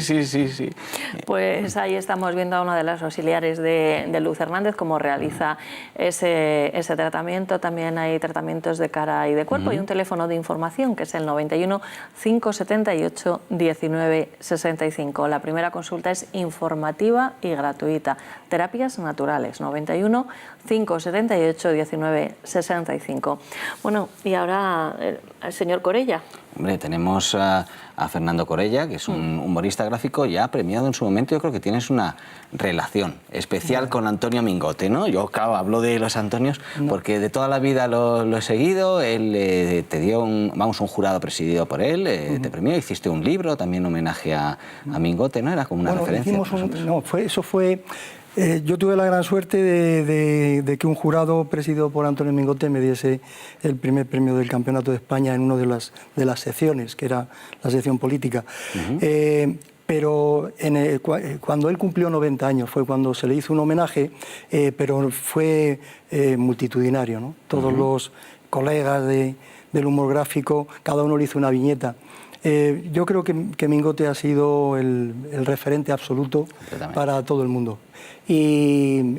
Pues ahí estamos viendo a una de las auxiliares de Luz Hernández cómo realiza ese tratamiento. También hay tratamientos de cara y de cuerpo y un teléfono de información que es el 91 578 19 65. La primera consulta es informativa y gratuita. Terapias naturales, 91 578 19 65. Bueno, y ahora el señor Corella. Hombre, tenemos a Fernando Corella, que es un humorista gráfico ya premiado en su momento. Yo creo que tienes una relación especial con Antonio Mingote, ¿no? Yo, claro, hablo de los Antonios porque de toda la vida lo he seguido. Él te dio un jurado presidido por él, te premió, hiciste un libro, también homenaje a Mingote, ¿no? Era como una referencia. Eso fue... yo tuve la gran suerte de que un jurado presidido por Antonio Mingote me diese el primer premio del Campeonato de España en una de las secciones, que era la sección política. Pero cuando él cumplió 90 años fue cuando se le hizo un homenaje, pero fue multitudinario, ¿no? Todos los colegas de del humor gráfico, cada uno le hizo una viñeta. Yo creo que Mingote ha sido el referente absoluto para todo el mundo. Y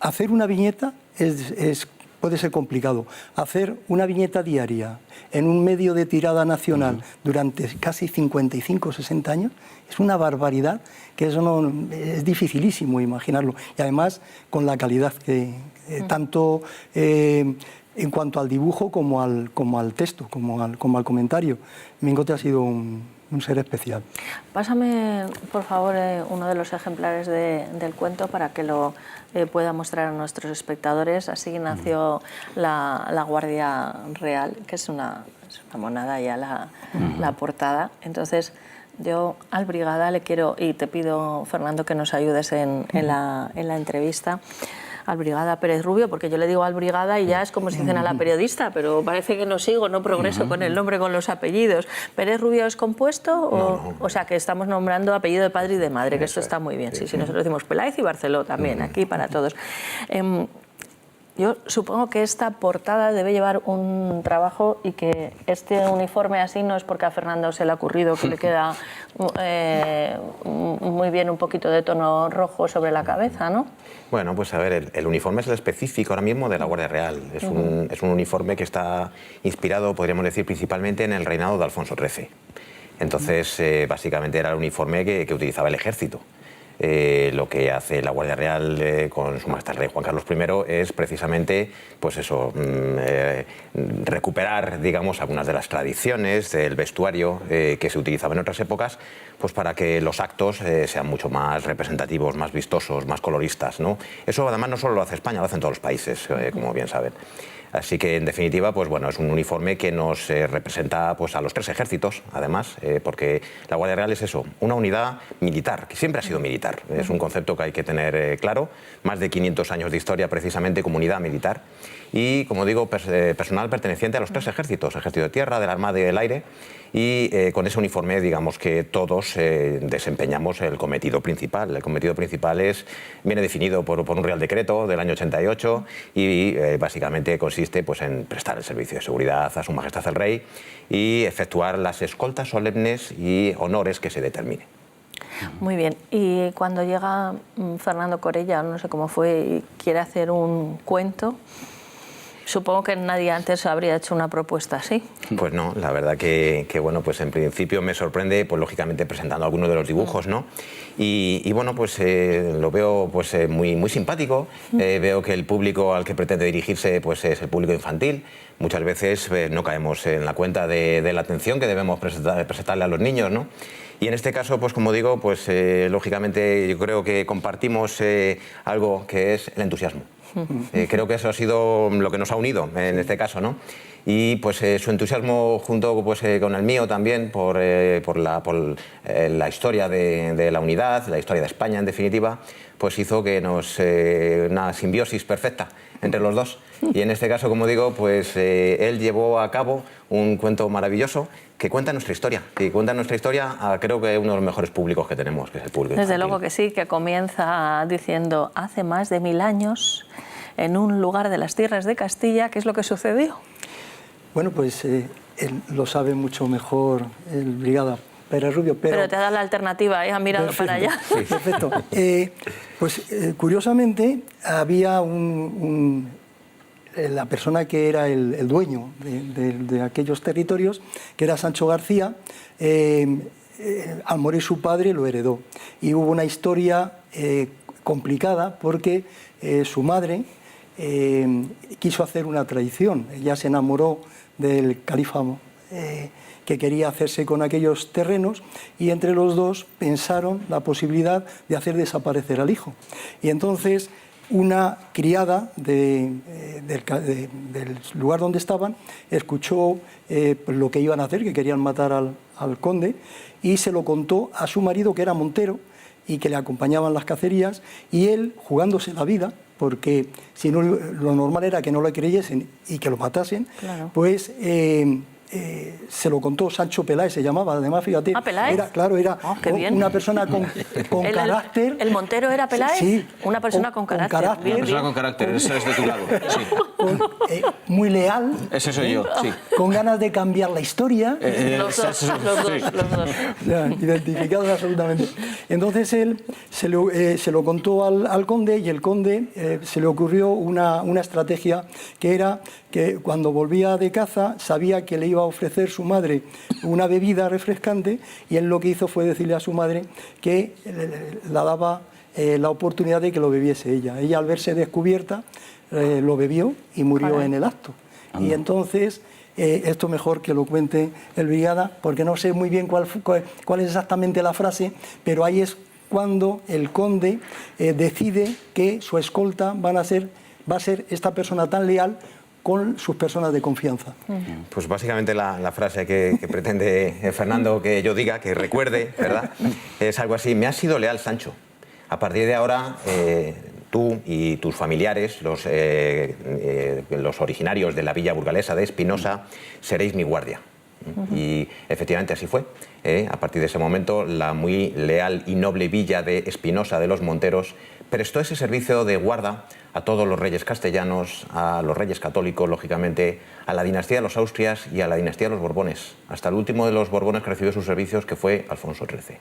hacer una viñeta puede ser complicado. Hacer una viñeta diaria en un medio de tirada nacional durante casi 55 o 60 años es una barbaridad, que eso no, es dificilísimo imaginarlo. Y además con la calidad que tanto en cuanto al dibujo como al texto, como al comentario. Mingote ha sido un ser especial. Pásame, por favor, uno de los ejemplares del cuento para que lo pueda mostrar a nuestros espectadores. Así nació la Guardia Real, que es una monada ya la portada. Entonces, yo al Brigada le quiero, y te pido, Fernando, que nos ayudes en la entrevista, al Brigada Pérez Rubio, porque yo le digo al Brigada y ya es como si dicen a la periodista, pero parece que no sigo, no progreso con el nombre, con los apellidos. ¿Pérez Rubio es compuesto? No. O sea, que estamos nombrando apellido de padre y de madre, que esto está muy bien. Sí, nosotros decimos Peláez y Barceló también, aquí para todos. Yo supongo que esta portada debe llevar un trabajo y que este uniforme así no es porque a Fernando se le ha ocurrido, que le queda muy bien un poquito de tono rojo sobre la cabeza, ¿no? Bueno, pues a ver, el uniforme es el específico ahora mismo de la Guardia Real. Es un uniforme que está inspirado, podríamos decir, principalmente en el reinado de Alfonso XIII. Entonces, básicamente era el uniforme que utilizaba el ejército. Lo que hace la Guardia Real con su majestad el rey Juan Carlos I es precisamente, pues eso, recuperar, digamos, algunas de las tradiciones del vestuario que se utilizaba en otras épocas, pues para que los actos sean mucho más representativos, más vistosos, más coloristas, ¿no? Eso además no solo lo hace España, lo hacen todos los países, como bien saben. Así que, en definitiva, pues bueno, es un uniforme que nos representa pues, a los tres ejércitos, además, porque la Guardia Real es eso, una unidad militar, que siempre ha sido militar. Es un concepto que hay que tener claro. Más de 500 años de historia, precisamente, como unidad militar. Y, como digo, personal perteneciente a los tres ejércitos, ejército de tierra, de la armada y del aire. Y con ese uniforme, digamos que todos desempeñamos el cometido principal. El cometido principal viene definido por un Real Decreto del año 88 y básicamente consiste pues, en prestar el servicio de seguridad a Su Majestad el Rey y efectuar las escoltas solemnes y honores que se determinen. Muy bien. Y cuando llega Fernando Corella, no sé cómo fue, y quiere hacer un cuento, supongo que nadie antes habría hecho una propuesta así. Pues no, la verdad que bueno, pues en principio me sorprende, pues lógicamente presentando algunos de los dibujos, ¿no? Y bueno, pues lo veo pues muy simpático. Veo que el público al que pretende dirigirse pues es el público infantil. Muchas veces no caemos en la cuenta de la atención que debemos prestarle a los niños, ¿no? Y en este caso, pues como digo, pues lógicamente yo creo que compartimos algo que es el entusiasmo. Creo que eso ha sido lo que nos ha unido en este caso, ¿no? Y pues su entusiasmo junto pues, con el mío también por la historia de la unidad, la historia de España en definitiva, pues hizo que una simbiosis perfecta entre los dos. Y en este caso, como digo, pues él llevó a cabo un cuento maravilloso que cuenta nuestra historia, a creo que uno de los mejores públicos que tenemos, que es el público infantil. Desde luego que sí, que comienza diciendo, hace más de 1000 años, en un lugar de las tierras de Castilla, ¿qué es lo que sucedió? Bueno, pues él lo sabe mucho mejor el Brigada Pérez Rubio. Pero te da la alternativa, ha mirado perfecto, para allá. Sí, perfecto. Curiosamente, había la persona que era el dueño de aquellos territorios, que era Sancho García, al morir su padre lo heredó. Y hubo una historia complicada porque su madre quiso hacer una traición. Ella se enamoró del califa que quería hacerse con aquellos terrenos y entre los dos pensaron la posibilidad de hacer desaparecer al hijo. Y entonces una criada del lugar donde estaban escuchó lo que iban a hacer, que querían matar al conde, y se lo contó a su marido, que era montero, y que le acompañaban las cacerías, y él, jugándose la vida, porque si no, lo normal era que no lo creyesen y que lo matasen, claro. Pues se lo contó Sancho Peláez, se llamaba, además, fíjate. ¿Peláez? Era qué bien. una persona con carácter. ¿El Montero era Peláez? Sí. Una persona con carácter. Una persona con carácter, eso es de tu lado. Sí. Muy leal. Ese soy yo, sí. Con ganas de cambiar la historia. Los dos. Ya, identificados absolutamente. Entonces él se lo contó al conde, y el conde se le ocurrió una estrategia, que era que cuando volvía de caza sabía que le iba a ofrecer su madre una bebida refrescante, y él lo que hizo fue decirle a su madre que la daba la oportunidad de que lo bebiese ella. Ella, al verse descubierta, lo bebió y murió en el acto. Y entonces, esto mejor que lo cuente el brigada, porque no sé muy bien cuál es exactamente la frase, pero ahí es cuando el conde decide que su escolta va a ser esta persona tan leal con sus personas de confianza. Pues básicamente la frase que pretende Fernando que yo diga, que recuerde, ¿verdad? Es algo así: me has sido leal, Sancho. A partir de ahora, tú y tus familiares, los originarios de la villa burgalesa de Espinosa, seréis mi guardia. Y efectivamente así fue. A partir de ese momento, la muy leal y noble villa de Espinosa de los Monteros prestó ese servicio de guarda a todos los reyes castellanos, a los reyes católicos, lógicamente, a la dinastía de los Austrias y a la dinastía de los Borbones, hasta el último de los Borbones que recibió sus servicios, que fue Alfonso XIII.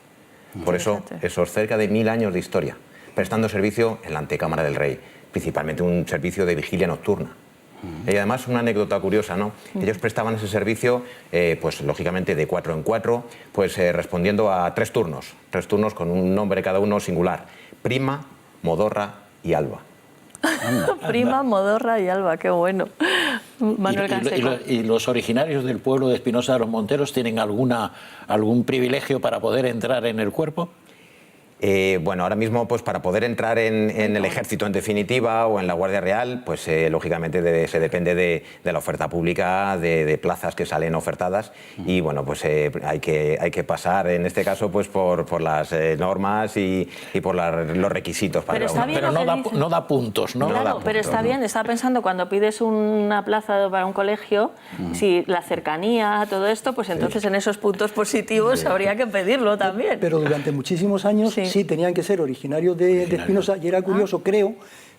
Por eso, esos cerca de 1000 años de historia, prestando servicio en la antecámara del rey, principalmente un servicio de vigilia nocturna. Y además, una anécdota curiosa, ¿no? Ellos prestaban ese servicio, pues lógicamente de 4 en 4, pues respondiendo a 3 turnos con un nombre cada uno singular: Prima, Modorra y Alba. Prima, Modorra y Alba, qué bueno. Manuel Canseco. ¿Y los originarios del pueblo de Espinosa de los Monteros tienen algún privilegio para poder entrar en el cuerpo? Bueno, ahora mismo, pues para poder entrar en el ejército en definitiva o en la Guardia Real, pues lógicamente se depende de la oferta pública, de plazas que salen ofertadas, y bueno, pues hay que pasar en este caso pues por las normas y por los requisitos para pero no da puntos, ¿no? Claro, No da puntos, pero está bien. Estaba pensando, cuando pides una plaza para un colegio, si la cercanía, todo esto, pues entonces en esos puntos positivos habría que pedirlo también. Pero durante muchísimos años sí tenían que ser originarios de Espinosa, y era curioso, creo,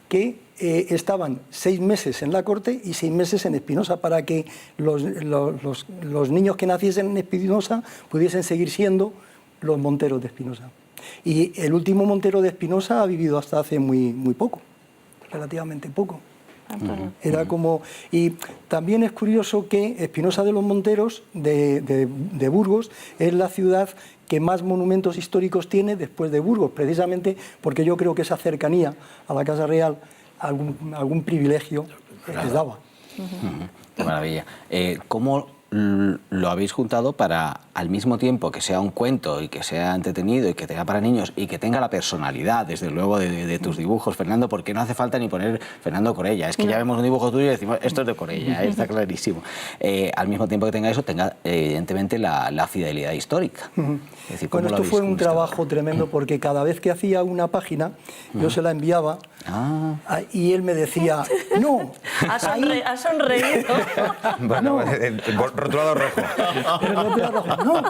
que estaban 6 meses en la corte y 6 meses en Espinosa, para que los niños que naciesen en Espinosa pudiesen seguir siendo los Monteros de Espinosa. Y el último Montero de Espinosa ha vivido hasta hace muy poco, relativamente poco. Era como... Y también es curioso que Espinosa de los Monteros de Burgos es la ciudad que más monumentos históricos tiene después de Burgos, precisamente porque yo creo que esa cercanía a la Casa Real algún privilegio les daba. Qué maravilla. ¿Cómo lo habéis juntado para, al mismo tiempo que sea un cuento y que sea entretenido y que tenga para niños y que tenga la personalidad, desde luego, de tus dibujos, Fernando? Porque no hace falta ni poner Fernando Corella, es que ya vemos un dibujo tuyo y decimos, esto es de Corella, está clarísimo. Al mismo tiempo que tenga eso, tenga evidentemente la fidelidad histórica. Es decir, bueno, esto fue un trabajo tremendo, porque cada vez que hacía una página, yo se la enviaba y él me decía, no, ha sonreído. Bueno, rotulado rojo. No,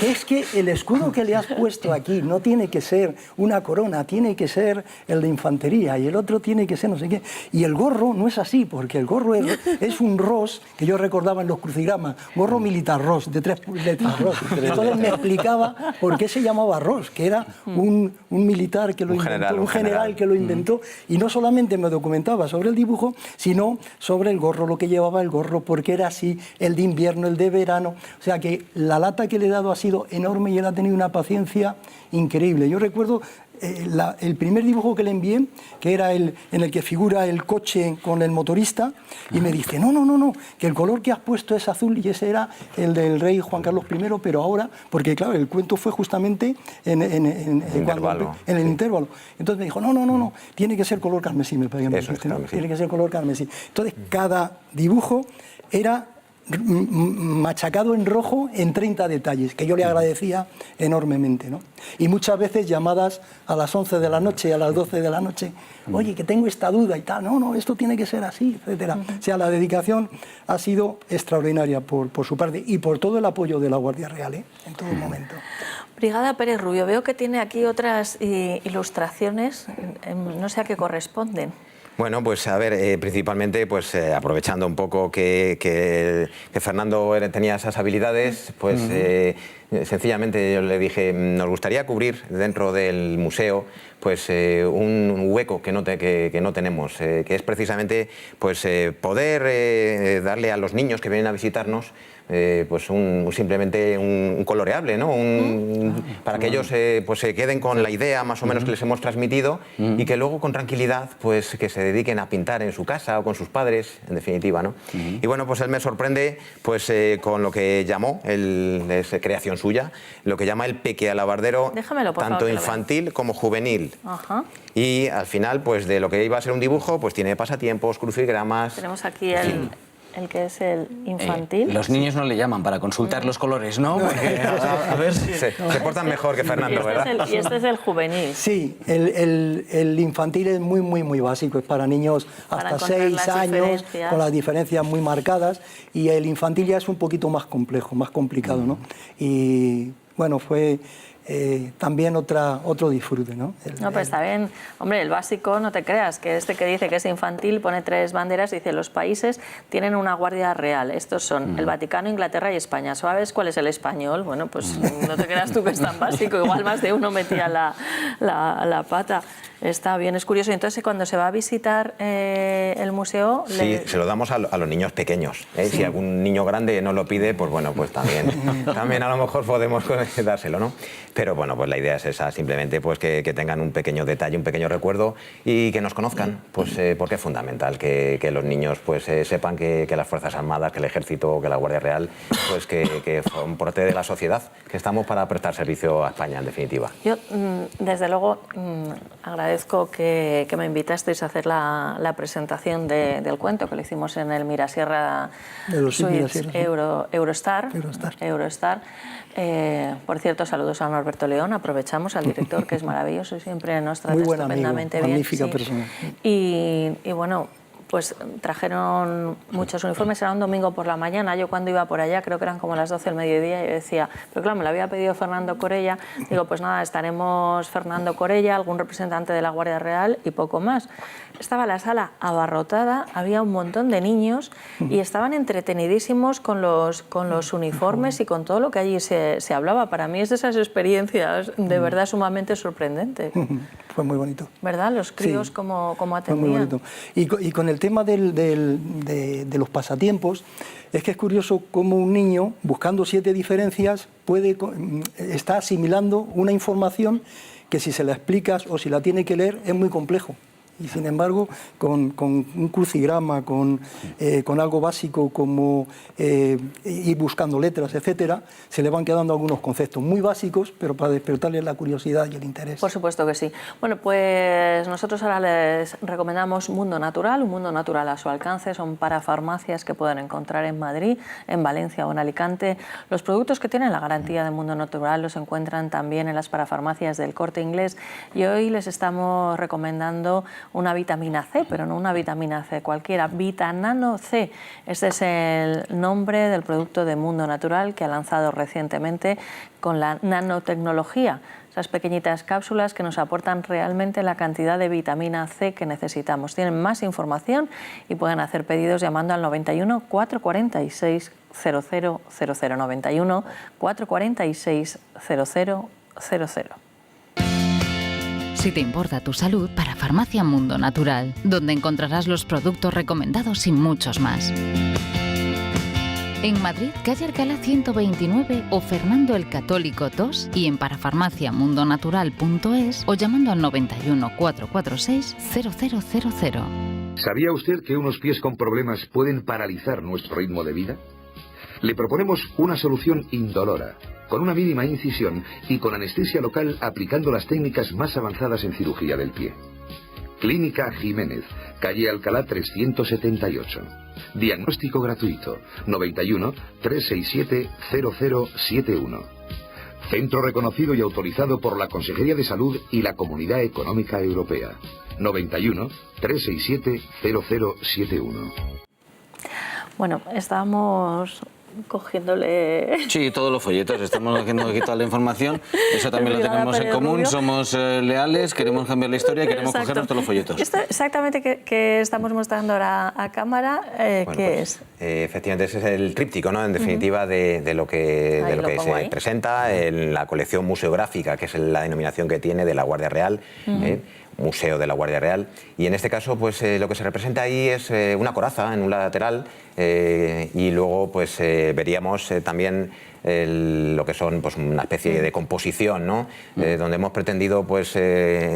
es que el escudo que le has puesto aquí no tiene que ser una corona, tiene que ser el de infantería, y el otro tiene que ser no sé qué. Y el gorro no es así, porque el gorro es un ros que yo recordaba en los crucigramas, gorro militar ros, de 3 letras ros. Entonces me explicaba por qué se llamaba ros, que era un militar que lo inventó, un general que lo inventó, y no solamente me documentaba sobre el dibujo, sino sobre el gorro, lo que llevaba el gorro, porque era así, el de invierno, el de verano. O sea que la lata que le he dado ha sido enorme, y él ha tenido una paciencia increíble. Yo recuerdo el primer dibujo que le envié, que era en el que figura el coche con el motorista, y me dice, no, que el color que has puesto es azul, y ese era el del rey Juan Carlos I, pero ahora, porque claro, el cuento fue justamente en el intervalo. Entonces me dijo, no, tiene que ser color carmesí, me parece. Tiene que ser color carmesí. Entonces cada dibujo era machacado en rojo en 30 detalles, que yo le agradecía enormemente, ¿no? Y muchas veces llamadas a las 11 de la noche, a las 12 de la noche, oye, que tengo esta duda y tal, no, esto tiene que ser así, etcétera. O sea, la dedicación ha sido extraordinaria por su parte y por todo el apoyo de la Guardia Real, en todo momento. Brigada Pérez Rubio, veo que tiene aquí otras ilustraciones, no sé a qué corresponden. Bueno, pues a ver, principalmente pues aprovechando un poco que Fernando tenía esas habilidades, pues sencillamente yo le dije, nos gustaría cubrir dentro del museo pues un hueco que no tenemos, que es precisamente pues poder darle a los niños que vienen a visitarnos pues simplemente un coloreable, ¿no? Para que ellos pues se queden con la idea más o menos que les hemos transmitido y que luego con tranquilidad pues que se dediquen a pintar en su casa o con sus padres, en definitiva, ¿no? Y bueno, pues él me sorprende pues con lo que llamó, es creación suya, lo que llama el pequealabardero, tanto infantil como juvenil. Ajá. Y al final, pues de lo que iba a ser un dibujo, pues tiene pasatiempos, crucigramas. Tenemos aquí el que es el infantil. Los niños no le llaman para consultar los colores, ¿no? Porque, a ver si... Se portan mejor que Fernando, ¿verdad? Y este es el juvenil. Sí, el infantil es muy básico, es para niños hasta 6 años, con las diferencias muy marcadas, y el infantil ya es un poquito más complejo, más complicado, ¿no? Y bueno, fue... también otro disfrute, ¿no? Pues está bien. Hombre, el básico, no te creas, que este que dice que es infantil pone 3 banderas, dice los países tienen una guardia real. Estos son el Vaticano, Inglaterra y España. ¿Sabes cuál es el español? Bueno, pues no te creas tú que es tan básico, igual más de uno metía la pata. Está bien, es curioso. Entonces, cuando se va a visitar el museo... Sí, se lo damos a los niños pequeños. Sí. Si algún niño grande nos lo pide, pues bueno, pues también a lo mejor podemos dárselo, ¿no? Pero bueno, pues la idea es esa, simplemente pues que tengan un pequeño detalle, un pequeño recuerdo y que nos conozcan, pues porque es fundamental que los niños pues sepan que las Fuerzas Armadas, que el Ejército, que la Guardia Real, pues que son parte de la sociedad, que estamos para prestar servicio a España, en definitiva. Yo, desde luego, agradezco que me invitasteis a hacer la presentación del cuento que lo hicimos en el Mirasierra Suites Eurostar. Por cierto, saludos a Norberto León, aprovechamos al director, que es maravilloso y siempre nos trata estupendamente bien. Magnífica persona. Y bueno, pues trajeron muchos uniformes, era un domingo por la mañana, yo cuando iba por allá, creo que eran como las 12 del mediodía, y yo decía, pero claro, me lo había pedido Fernando Corella, digo, pues nada, estaremos Fernando Corella, algún representante de la Guardia Real y poco más. Estaba la sala abarrotada, había un montón de niños y estaban entretenidísimos con los uniformes y con todo lo que allí se hablaba. Para mí es de esas experiencias de verdad sumamente sorprendentes. Fue muy bonito. ¿Verdad? Los críos sí, como atendían. Fue muy bonito. Y con el tema de los pasatiempos, es que es curioso cómo un niño, buscando 7 diferencias, está asimilando una información que si se la explicas o si la tiene que leer es muy complejo. Y sin embargo, con un crucigrama, con algo básico como ir buscando letras, etcétera, se le van quedando algunos conceptos muy básicos, pero para despertarles la curiosidad y el interés. Por supuesto que sí. Bueno, pues nosotros ahora les recomendamos Mundo Natural, un mundo natural a su alcance. Son parafarmacias que pueden encontrar en Madrid, en Valencia o en Alicante. Los productos que tienen la garantía de Mundo Natural los encuentran también en las parafarmacias del Corte Inglés. Y hoy les estamos recomendando una vitamina C, pero no una vitamina C cualquiera, Vitanano C. Este es el nombre del producto de Mundo Natural que ha lanzado recientemente con la nanotecnología, esas pequeñitas cápsulas que nos aportan realmente la cantidad de vitamina C que necesitamos. Tienen más información y pueden hacer pedidos llamando al 91 446 0000, 91 446 0000. Si te importa tu salud, para Farmacia Mundo Natural, donde encontrarás los productos recomendados y muchos más. En Madrid, calle Alcalá 129 o Fernando el Católico 2 y en parafarmaciamundonatural.es o llamando al 91 446 0000. ¿Sabía usted que unos pies con problemas pueden paralizar nuestro ritmo de vida? Le proponemos una solución indolora, con una mínima incisión y con anestesia local aplicando las técnicas más avanzadas en cirugía del pie. Clínica Jiménez, calle Alcalá 378. Diagnóstico gratuito. 91 367 0071. Centro reconocido y autorizado por la Consejería de Salud y la Comunidad Económica Europea. 91 367 0071. Bueno, estábamos cogiéndole... Sí, todos los folletos, estamos haciendo aquí toda la información, eso también lo tenemos en común, somos leales, queremos cambiar la historia y queremos cogernos todos los folletos. Esto exactamente que estamos mostrando ahora a cámara, Bueno, ¿qué pues, es? Efectivamente, ese es el tríptico, ¿no? En definitiva, de lo que, Ahí de lo lo que pongo se ahí. presenta en la colección museográfica, que es la denominación que tiene de la Guardia Real. Museo de la Guardia Real, y en este caso pues lo que se representa ahí es una coraza en un lateral, y luego pues veríamos también lo que son pues una especie de composición, ¿no? Donde hemos pretendido pues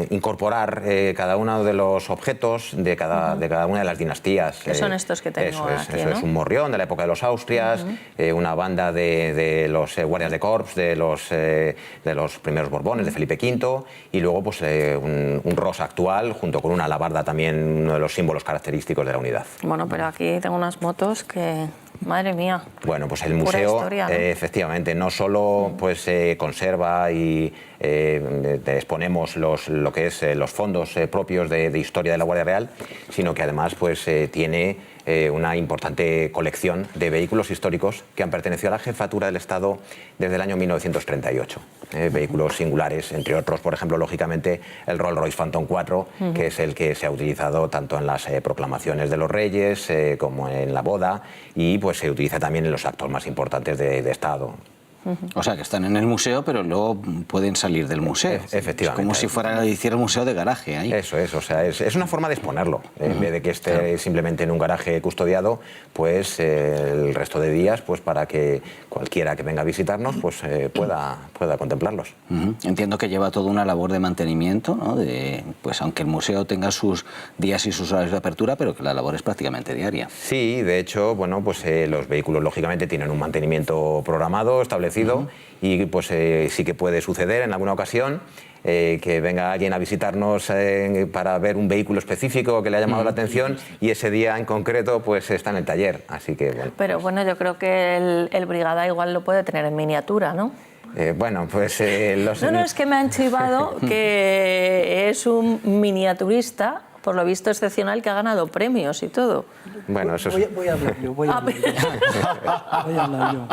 incorporar cada uno de los objetos de cada una de las dinastías. Que son estos que tengo Eso aquí, es, ¿no? es un morrión de la época de los Austrias, una banda de los guardias de corps de los primeros Borbones, de Felipe V, y luego pues un rosa actual junto con una alabarda, también uno de los símbolos característicos de la unidad. Bueno, pero aquí tengo unas motos que... Madre mía. Bueno, pues el Pura museo, historia, ¿no? efectivamente, no solo pues conserva y exponemos lo que es los fondos propios de historia de la Guardia Real, sino que además pues tiene una importante colección de vehículos históricos que han pertenecido a la Jefatura del Estado desde el año 1938. Vehículos singulares, entre otros, por ejemplo, lógicamente, el Rolls Royce Phantom 4, que es el que se ha utilizado tanto en las proclamaciones de los reyes como en la boda, y pues se utiliza también en los actos más importantes de Estado. O sea, que están en el museo, pero luego pueden salir del museo. Efectivamente. Es como si hiciera el museo de garaje ahí. Eso es, o sea, es una forma de exponerlo. En vez de que esté simplemente en un garaje custodiado, pues el resto de días, pues para que cualquiera que venga a visitarnos, pues pueda contemplarlos. Entiendo que lleva toda una labor de mantenimiento, ¿no? Pues aunque el museo tenga sus días y sus horarios de apertura, pero que la labor es prácticamente diaria. Sí, de hecho, bueno, pues los vehículos lógicamente tienen un mantenimiento programado, establecido, y pues sí que puede suceder en alguna ocasión que venga alguien a visitarnos para ver un vehículo específico que le ha llamado la atención, y ese día en concreto pues está en el taller, así que bueno. Pero bueno, yo creo que el Brigada igual lo puede tener en miniatura, ¿no? Bueno, pues No, es que me han chivado que es un miniaturista, por lo visto excepcional, que ha ganado premios y todo. Bueno, eso Voy a hablar yo, voy a hablar yo.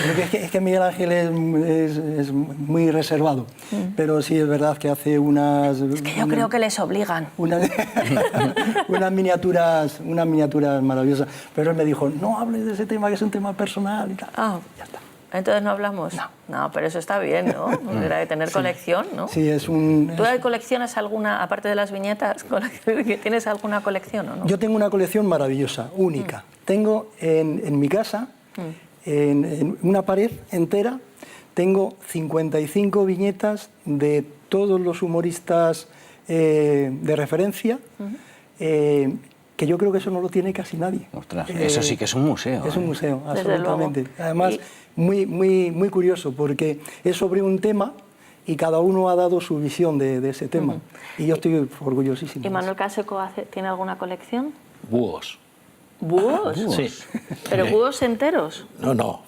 Porque es que Miguel Ángel es muy reservado, pero sí es verdad que hace unas... Es que yo creo que les obligan. Unas miniaturas maravillosas. Pero él me dijo, no hables de ese tema, que es un tema personal y tal. Ah, ya está. Entonces no hablamos. No, pero eso está bien, ¿no? Era de tener colección, ¿no? Sí, es un... ¿Tú coleccionas alguna, aparte de las viñetas, tienes alguna colección o no? Yo tengo una colección maravillosa, única. Tengo en mi casa, en una pared entera, tengo 55 viñetas de todos los humoristas de referencia, que yo creo que eso no lo tiene casi nadie. Ostras, eso sí que es un museo. Es un museo, Desde absolutamente. luego. Además, muy curioso, porque es sobre un tema y cada uno ha dado su visión de ese tema. Y yo estoy orgullosísimo. ¿Y Manuel Caseco tiene alguna colección? Búhos. ¿Búhos? Sí. ¿Pero búhos enteros? No.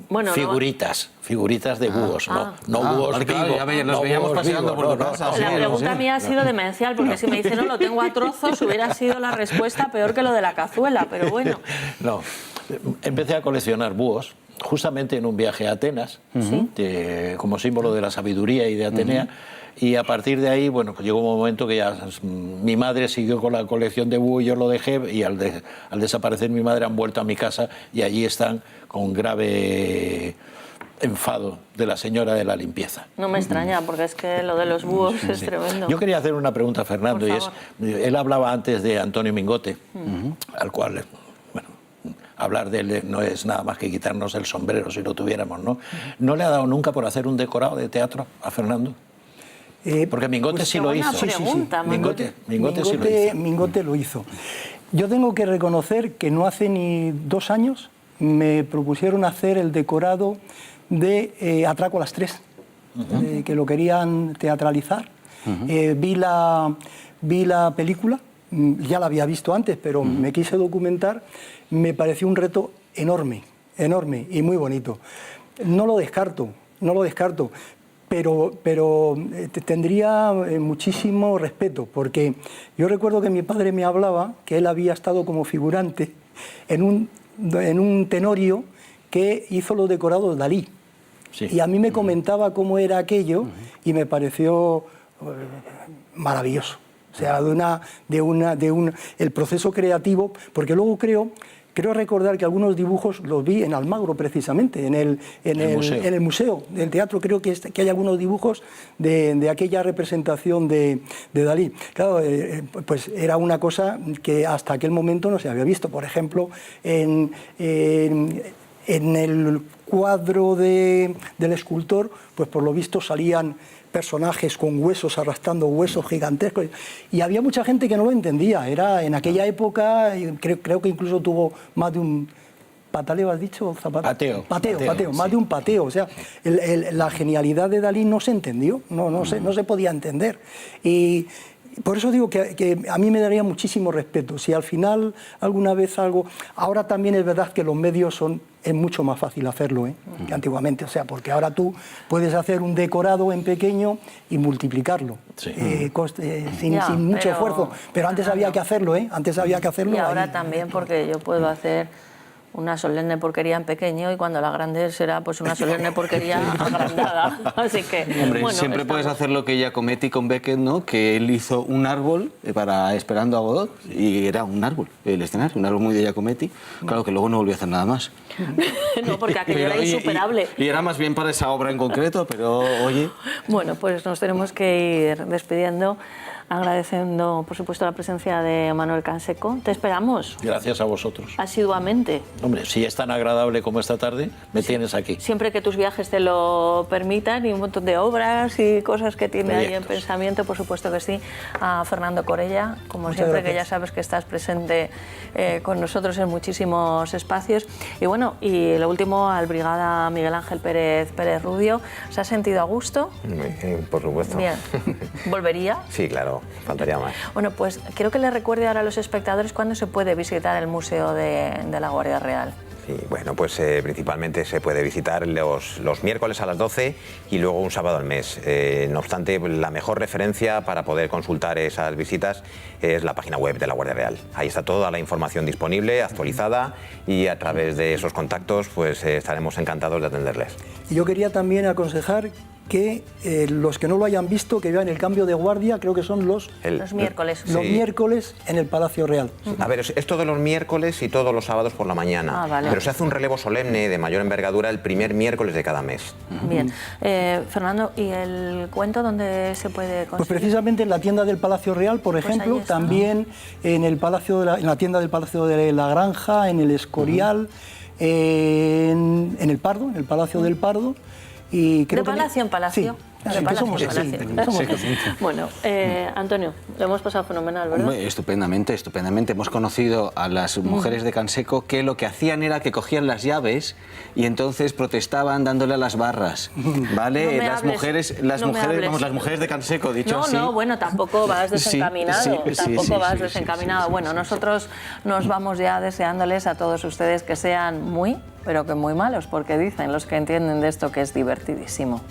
Bueno, figuritas de búhos, no búhos vale, claro, vivos. ya los veíamos paseando por tu casa. La pregunta mía ha sido demencial, porque si me dicen no, lo tengo a trozos, hubiera sido la respuesta peor que lo de la cazuela, pero bueno. No, empecé a coleccionar búhos justamente en un viaje a Atenas, como símbolo de la sabiduría y de Atenea. Y a partir de ahí, bueno, llegó un momento que ya mi madre siguió con la colección de búhos, yo lo dejé, y al desaparecer mi madre han vuelto a mi casa y allí están con grave enfado de la señora de la limpieza. No me extraña, porque es que lo de los búhos es tremendo. Yo quería hacer una pregunta a Fernando, y es, él hablaba antes de Antonio Mingote, al cual, bueno, hablar de él no es nada más que quitarnos el sombrero si lo tuviéramos, ¿no? ¿No le ha dado nunca por hacer un decorado de teatro a Fernando? Porque Mingote sí lo hizo. Mingote sí lo hizo. Mingote lo hizo. Yo tengo que reconocer que no hace ni 2 años me propusieron hacer el decorado de Atraco a las 3, que lo querían teatralizar. Vi la película ya la había visto antes, pero me quise documentar, me pareció un reto enorme, enorme y muy bonito. No lo descarto, pero tendría muchísimo respeto, porque yo recuerdo que mi padre me hablaba que él había estado como figurante en un tenorio que hizo los decorados Dalí. Sí. Y a mí me comentaba cómo era aquello y me pareció maravilloso. O sea, el proceso creativo, porque luego creo recordar que algunos dibujos los vi en Almagro precisamente, en el museo del teatro. Creo que hay algunos dibujos de aquella representación de Dalí. Claro, pues era una cosa que hasta aquel momento no se había visto. Por ejemplo, en el cuadro del escultor, pues por lo visto salían personajes con huesos, arrastrando huesos gigantescos, y había mucha gente que no lo entendía. Era en aquella época, creo que incluso tuvo más de un pataleo, ¿has dicho? Pateo, más de un pateo. O sea, la genialidad de Dalí no se entendió, no se podía entender. Y por eso digo que a mí me daría muchísimo respeto. Si al final alguna vez algo... Ahora también es verdad que los medios es mucho más fácil hacerlo que antiguamente. O sea, porque ahora tú puedes hacer un decorado en pequeño y multiplicarlo sin mucho esfuerzo. Pero antes había que hacerlo, Antes había que hacerlo. Y ahora también, porque yo puedo hacer una solemne porquería en pequeño y cuando la grande será pues una solemne porquería agrandada. Así que, hombre, bueno, siempre puedes hacer lo que Giacometti con Beckett, ¿no? Que él hizo un árbol para Esperando a Godot y era un árbol, el escenario, un árbol muy de Giacometti. Claro que luego no volvió a hacer nada más. No, porque aquello era insuperable. Y era más bien para esa obra en concreto, pero oye... Bueno, pues nos tenemos que ir despidiendo, agradeciendo, por supuesto, la presencia de Manuel Canseco. Te esperamos. Gracias a vosotros. Asiduamente. Hombre, si es tan agradable como esta tarde, me tienes aquí. Siempre que tus viajes te lo permitan, y un montón de obras y cosas que tiene ahí en pensamiento, por supuesto que sí. A Fernando Corella, como Muchas siempre, gracias. que ya sabes que estás presente con nosotros en muchísimos espacios. Y bueno, y lo último, al Brigada Miguel Ángel Pérez Rubio. ¿Se ha sentido a gusto? Por supuesto. Bien. ¿Volvería? Sí, claro, faltaría más. Bueno, pues quiero que le recuerde ahora a los espectadores cuándo se puede visitar el Museo de la Guardia Real. Sí, bueno, pues principalmente se puede visitar los miércoles a las 12 y luego un sábado al mes. No obstante, la mejor referencia para poder consultar esas visitas es la página web de la Guardia Real. Ahí está toda la información disponible, actualizada, y a través de esos contactos pues estaremos encantados de atenderles. Y yo quería también aconsejar que los que no lo hayan visto, que vean el cambio de guardia, creo que son los miércoles. Los miércoles en el Palacio Real. A ver, es todos los miércoles y todos los sábados por la mañana. Vale. Pero se hace un relevo solemne de mayor envergadura el primer miércoles de cada mes. Bien. Fernando, ¿y el cuento dónde se puede conseguir? Pues precisamente en la tienda del Palacio Real, por ejemplo, también en el Palacio en la tienda del Palacio de la Granja, en el Escorial, en el Pardo, en el Palacio del Pardo. Y creo ¿De palacio en palacio? Sí, De palacio somos en palacio. Bueno, Antonio, lo hemos pasado fenomenal, ¿verdad? Estupendamente. Hemos conocido a las mujeres de Canseco que lo que hacían era que cogían las llaves y entonces protestaban dándole a las barras, ¿vale? Las mujeres de Canseco, dicho así. No, bueno, tampoco vas desencaminado. Vas desencaminado. Bueno, nosotros nos vamos ya deseándoles a todos ustedes que sean muy, pero que muy malos, porque dicen los que entienden de esto que es divertidísimo.